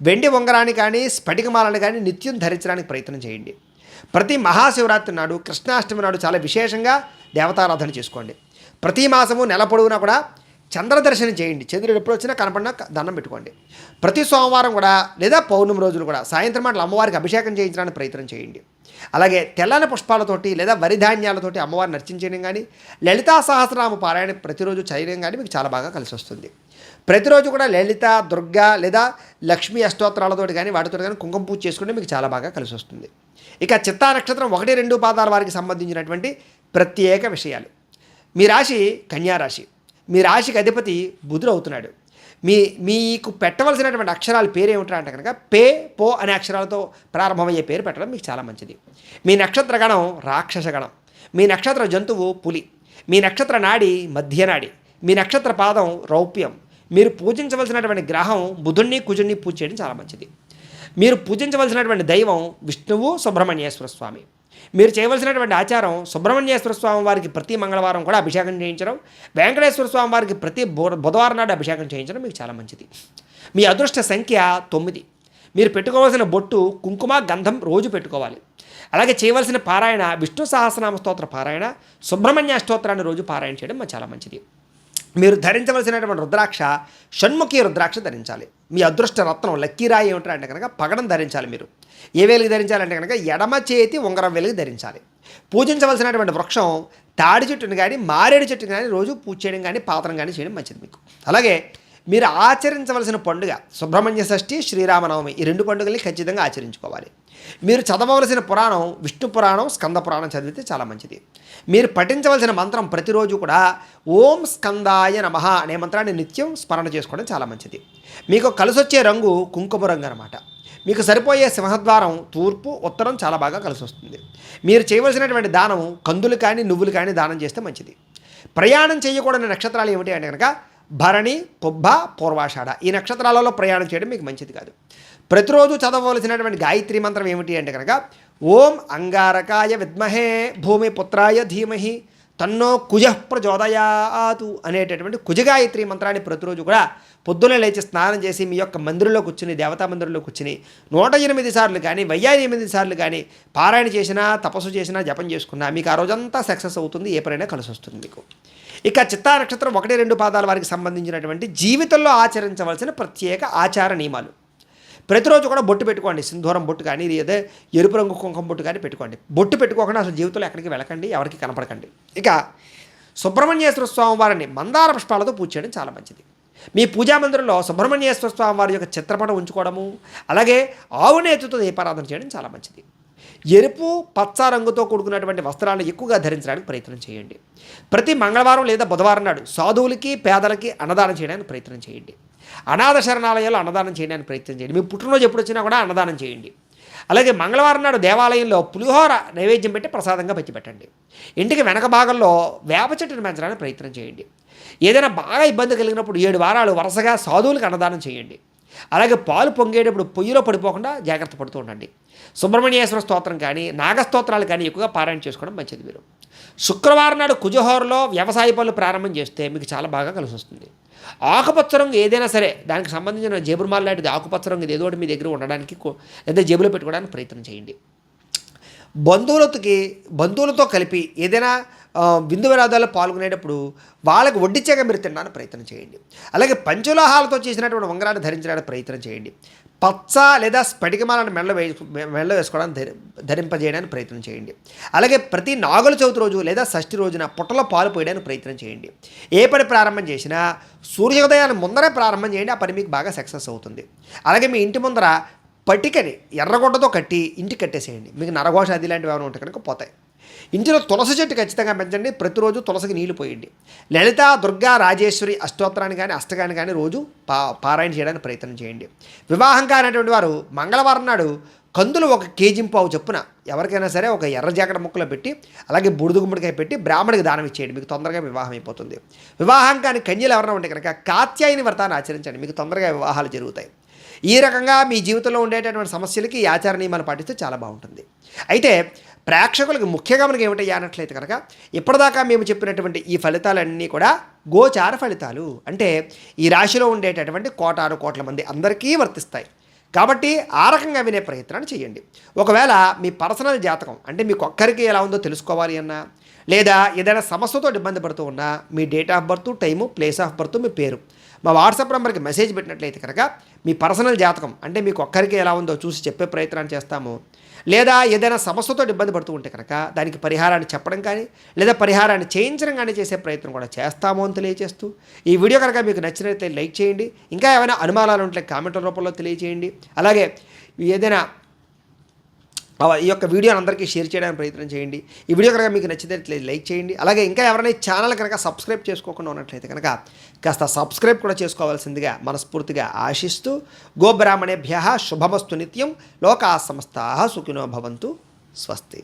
వెండి ఉంగరాన్ని కానీ స్ఫటికమాలను కానీ నిత్యం ధరించడానికి ప్రయత్నం చేయండి. ప్రతి మహాశివరాత్రి నాడు కృష్ణాష్టమి నాడు చాలా విశేషంగా దేవతారాధన చేసుకోండి. ప్రతి మాసము నెల పొడవునా కూడా చంద్రదర్శనం చేయండి. చంద్రుడు ఎప్పుడు వచ్చినా కనపడినా దండం పెట్టుకోండి. ప్రతి సోమవారం కూడా లేదా పౌర్ణమి రోజులు కూడా సాయంత్రం మాటలు అమ్మవారికి అభిషేకం చేయించడానికి ప్రయత్నం చేయండి. అలాగే తెల్లని పుష్పాలతోటి లేదా వరిధాన్యాలతోటి అమ్మవారిని అర్చించడం కానీ లలితా సహస్రనామ పారాయణ ప్రతిరోజు చేయడం కానీ మీకు చాలా బాగా కలిసి వస్తుంది. ప్రతిరోజు కూడా లలిత, దుర్గా లేదా లక్ష్మీ అష్టోత్తరాలతోటి కానీ వాటితో కానీ కుంకుమ పూజ చేసుకుంటే మీకు చాలా బాగా కలిసి వస్తుంది. ఇక చిత్తా నక్షత్రం 1-2 పాదాల వారికి సంబంధించినటువంటి ప్రత్యేక విషయాలు. మీ రాశి కన్యారాశి. మీ రాశికి అధిపతి బుధుడు అవుతున్నాడు. మీకు పెట్టవలసినటువంటి అక్షరాల పేరు ఏమిటంటే అంటే కనుక పో అనే అక్షరాలతో ప్రారంభమయ్యే పేరు పెట్టడం మీకు చాలా మంచిది. మీ నక్షత్ర గణం రాక్షస గణం. మీ నక్షత్ర జంతువు పులి. మీ నక్షత్ర నాడి మధ్యనాడి. మీ నక్షత్ర పాదం రౌప్యం. మీరు పూజించవలసినటువంటి గ్రహం బుధుణ్ణి కుజుణ్ణి పూజ చేయడం చాలా మంచిది. మీరు పూజించవలసినటువంటి దైవం విష్ణువు సుబ్రహ్మణ్యేశ్వర స్వామి. మీరు చేయవలసినటువంటి ఆచారం సుబ్రహ్మణ్యేశ్వర స్వామి వారికి ప్రతి మంగళవారం కూడా అభిషేకం చేయించడం, వెంకటేశ్వర స్వామి వారికి ప్రతి బుధవారం నాడు అభిషేకం చేయించడం మీకు చాలా మంచిది. మీ అదృష్ట సంఖ్య 9. మీరు పెట్టుకోవాల్సిన బొట్టు కుంకుమ గంధం రోజు పెట్టుకోవాలి. అలాగే చేయవలసిన పారాయణ విష్ణు సహస్రనామ స్తోత్ర పారాయణ, సుబ్రహ్మణ్య స్తోత్రాన్ని రోజు పారాయణ చేయడం చాలా మంచిది. మీరు ధరించవలసినటువంటి రుద్రాక్ష షణ్ముఖి రుద్రాక్ష ధరించాలి. మీ అదృష్ట రత్నం లక్కీరాయి ఏమిటంటే కనుక పగడం ధరించాలి. మీరు ఏ వేలికి ధరించాలంటే కనుక ఎడమ చేతి ఉంగరం వేలికి ధరించాలి. పూజించవలసినటువంటి వృక్షం తాడి చెట్టుని కానీ మారేడు చెట్టుని కానీ రోజు పూజ చేయడం కానీ పాత్రం కానీ చేయడం మంచిది మీకు. అలాగే మీరు ఆచరించవలసిన పండుగ సుబ్రహ్మణ్య షష్ఠి, శ్రీరామనవమి. ఈ 2 పండుగల్ని ఖచ్చితంగా ఆచరించుకోవాలి. మీరు చదవవలసిన పురాణం విష్ణు పురాణం, స్కంద పురాణం చదివితే చాలా మంచిది. మీరు పఠించవలసిన మంత్రం ప్రతిరోజు కూడా ఓం స్కందాయ నమః అనే మంత్రాన్ని నిత్యం స్మరణ చేసుకోవడం చాలా మంచిది. మీకు కలిసొచ్చే రంగు కుంకుమ రంగు అనమాట. మీకు సరిపోయే సింహద్వారం తూర్పు, ఉత్తరం చాలా బాగా కలిసి వస్తుంది. మీరు చేయవలసినటువంటి దానం కందులు కానీ నువ్వులు కానీ దానం చేస్తే మంచిది. ప్రయాణం చేయకూడని నక్షత్రాలు ఏమిటి అంటే కనుక భరణి, పుబ్బ, పూర్వాషాఢ. ఈ నక్షత్రాలలో ప్రయాణం చేయడం మీకు మంచిది కాదు. ప్రతిరోజు చదవవలసినటువంటి గాయత్రి మంత్రం ఏమిటి అంటే కనుక ఓం అంగారకాయ విద్మహే భూమిపుత్రాయ ధీమహి తన్నో కుజ ప్రచోదయాతు అనేటటువంటి కుజగాయత్రి మంత్రాన్ని ప్రతిరోజు కూడా పొద్దున్నే లేచి స్నానం చేసి మీ యొక్క మందిరంలో కూర్చుని దేవతా మందిరంలో కూర్చుని 108 సార్లు కానీ 1008 సార్లు కానీ పారాయణ చేసినా తపస్సు చేసినా జపం చేసుకున్నా మీకు ఆ రోజంతా సక్సెస్ అవుతుంది. ఏ పరైనా కలిసి వస్తుంది మీకు. ఇక చిత్తా నక్షత్రం 1-2 పాదాల వారికి సంబంధించినటువంటి జీవితంలో ఆచరించవలసిన ప్రత్యేక ఆచార నియమాలు. ప్రతిరోజు కూడా బొట్టు పెట్టుకోండి. సింధూరం బొట్టు కానీ లేదా ఎరుపు రంగు కుంకుమ బొట్టు కానీ పెట్టుకోండి. బొట్టు పెట్టుకోకుండా అసలు జీవితంలో ఎక్కడికి వెళ్ళకండి, ఎవరికి కనపడకండి. ఇక సుబ్రహ్మణ్యేశ్వర స్వామి వారిని మందార పుష్పాలతో పూజ చేయడం చాలా మంచిది. మీ పూజా మందిరంలో సుబ్రహ్మణ్యేశ్వర స్వామి వారి యొక్క చిత్రపటం ఉంచుకోవడము, అలాగే ఆవునేతితో దీపారాధన చేయడం చాలా మంచిది. ఎరుపు పచ్చ రంగుతో కూడుకున్నటువంటి వస్త్రాలను ఎక్కువగా ధరించడానికి ప్రయత్నం చేయండి. ప్రతి మంగళవారం లేదా బుధవారం నాడు సాధువులకి పేదలకి అన్నదానం చేయడానికి ప్రయత్నం చేయండి. అనాథ శరణాలయాల్లో అన్నదానం చేయడానికి ప్రయత్నం చేయండి. మీ పుట్టినరోజు ఎప్పుడు వచ్చినా కూడా అన్నదానం చేయండి. అలాగే మంగళవారం నాడు దేవాలయంలో పులిహోర నైవేద్యం పెట్టి ప్రసాదంగా పెట్టండి. ఇంటికి వెనక భాగంలో వేప చెట్టును పెంచడానికి ప్రయత్నం చేయండి. ఏదైనా బాగా ఇబ్బంది కలిగినప్పుడు 7 వారాలు వరుసగా సాధువులకు అన్నదానం చేయండి. అలాగే పాలు పొంగేటప్పుడు పొయ్యిలో పడిపోకుండా జాగ్రత్త పడుతూ ఉండండి. సుబ్రహ్మణ్యేశ్వర స్తోత్రం కానీ నాగస్తోత్రాలు కానీ ఎక్కువగా పారాయణ చేసుకోవడం మంచిది. మీరు శుక్రవారం నాడు కుజహోరలో వ్యవసాయ పనులు ప్రారంభం చేస్తే మీకు చాలా బాగా కలిసి వస్తుంది. ఆకుపచ్చ రంగు ఏదైనా సరే దానికి సంబంధించిన జేబురుమాల లాంటిది ఆకుపచ్చ రంగు ఏదో ఒకటి మీ దగ్గర ఉండడానికి లేదా జేబులో పెట్టుకోవడానికి ప్రయత్నం చేయండి. బంధువులతో కలిపి ఏదైనా విందు వినోదాల్లో పాల్గొనేటప్పుడు వాళ్ళకి వడ్డించాక మీరు తినడానికి ప్రయత్నం చేయండి. అలాగే పంచలోహాలతో చేసినటువంటి ఉంగరాన్ని ధరించడానికి ప్రయత్నం చేయండి. పచ్చ లేదా స్ఫటికమాలను మెడలో వేసుకోవడానికి ధరింపజేయడానికి ప్రయత్నం చేయండి. అలాగే ప్రతి నాగుల చవితి రోజు లేదా షష్ఠి రోజున పుట్టలో పాలు పోయడానికి ప్రయత్నం చేయండి. ఏ పని ప్రారంభం చేసినా సూర్యోదయాన్ని ముందరే ప్రారంభం చేయండి. ఆ పని మీకు బాగా సక్సెస్ అవుతుంది. అలాగే మీ ఇంటి ముందర పటికని ఎర్రగొడ్డతో కట్టి ఇంటికి కట్టేసేయండి. మీకు నరఘోష అది లాంటివి ఏమైనా ఉంటే కనుక పోతాయి. ఇంటిలో తులసి చెట్టు ఖచ్చితంగా పెంచండి. ప్రతిరోజు తులసికి నీళ్లు పోయండి. లలిత దుర్గా రాజేశ్వరి అష్టోత్తరాన్ని కానీ అష్టకాన్ని కానీ రోజు పారాయణ చేయడానికి ప్రయత్నం చేయండి. వివాహం కానటువంటి వారు మంగళవారం నాడు కందులు 1 కేజీ పావు చొప్పున ఎవరికైనా సరే ఒక ఎర్ర జాకెట్ ముక్కలో పెట్టి అలాగే బూడిద గుమ్మడికాయ పెట్టి బ్రాహ్మడికి దానం ఇచ్చేయండి. మీకు తొందరగా వివాహం అయిపోతుంది. వివాహం కాని కన్యలు ఎవరైనా ఉంటే కనుక కాత్యాయని వ్రతాన్ని ఆచరించండి. మీకు తొందరగా వివాహాలు జరుగుతాయి. ఈ రకంగా మీ జీవితంలో ఉండేటటువంటి సమస్యలకి ఈ ఆచార నియమాలు పాటిస్తే చాలా బాగుంటుంది. అయితే ప్రేక్షకులకు ముఖ్యంగా మనకి ఏమిటయ్యా అన్నట్లయితే కనుక ఇప్పటిదాకా మేము చెప్పినటువంటి ఈ ఫలితాలన్నీ కూడా గోచార ఫలితాలు, అంటే ఈ రాశిలో ఉండేటటువంటి కోట్ల మంది అందరికీ వర్తిస్తాయి. కాబట్టి ఆ రకంగా వినే ప్రయత్నాన్ని చేయండి. ఒకవేళ మీ పర్సనల్ జాతకం అంటే మీకు ఒక్కరికి ఎలా ఉందో తెలుసుకోవాలి అన్నా లేదా ఏదైనా సమస్యతో ఇబ్బంది పడుతూ ఉన్నా మీ date of birth, time, place of birth, మీ పేరు మా వాట్సాప్ నెంబర్కి మెసేజ్ పెట్టినట్లయితే కనుక మీ పర్సనల్ జాతకం అంటే మీకు ఒక్కరికి ఎలా ఉందో చూసి చెప్పే ప్రయత్నాన్ని చేస్తాము. లేదా ఏదైనా సమస్యతో ఇబ్బంది పడుతూ ఉంటే కనుక దానికి పరిహారాన్ని చెప్పడం కానీ లేదా పరిహారాన్ని చేయించడం కానీ చేసే ప్రయత్నం కూడా చేస్తాము అని తెలియజేస్తూ ఈ వీడియో కనుక మీకు నచ్చినట్లయితే లైక్ చేయండి. ఇంకా ఏమైనా అనుమానాలు ఉంటే కామెంట్ల రూపంలో తెలియజేయండి. అలాగే ఏదైనా ఈ యొక్క వీడియోని అందరికీ షేర్ చేయడానికి ప్రయత్నం చేయండి. ఈ వీడియో కనుక మీకు నచ్చినట్లయితే లైక్ చేయండి. అలాగే ఇంకా ఎవరైనా ఈ ఛానల్ కనుక సబ్స్క్రైబ్ చేసుకోకుండా ఉన్నట్లయితే కనుక కాస్త సబ్స్క్రైబ్ కూడా చేసుకోవాల్సిందిగా మనస్ఫూర్తిగా ఆశిస్తూ గోబ్రాహ్మణేభ్యః శుభమస్తు నిత్యం. లోకా సమస్తాః సుఖినో భవంతు. స్వస్తి.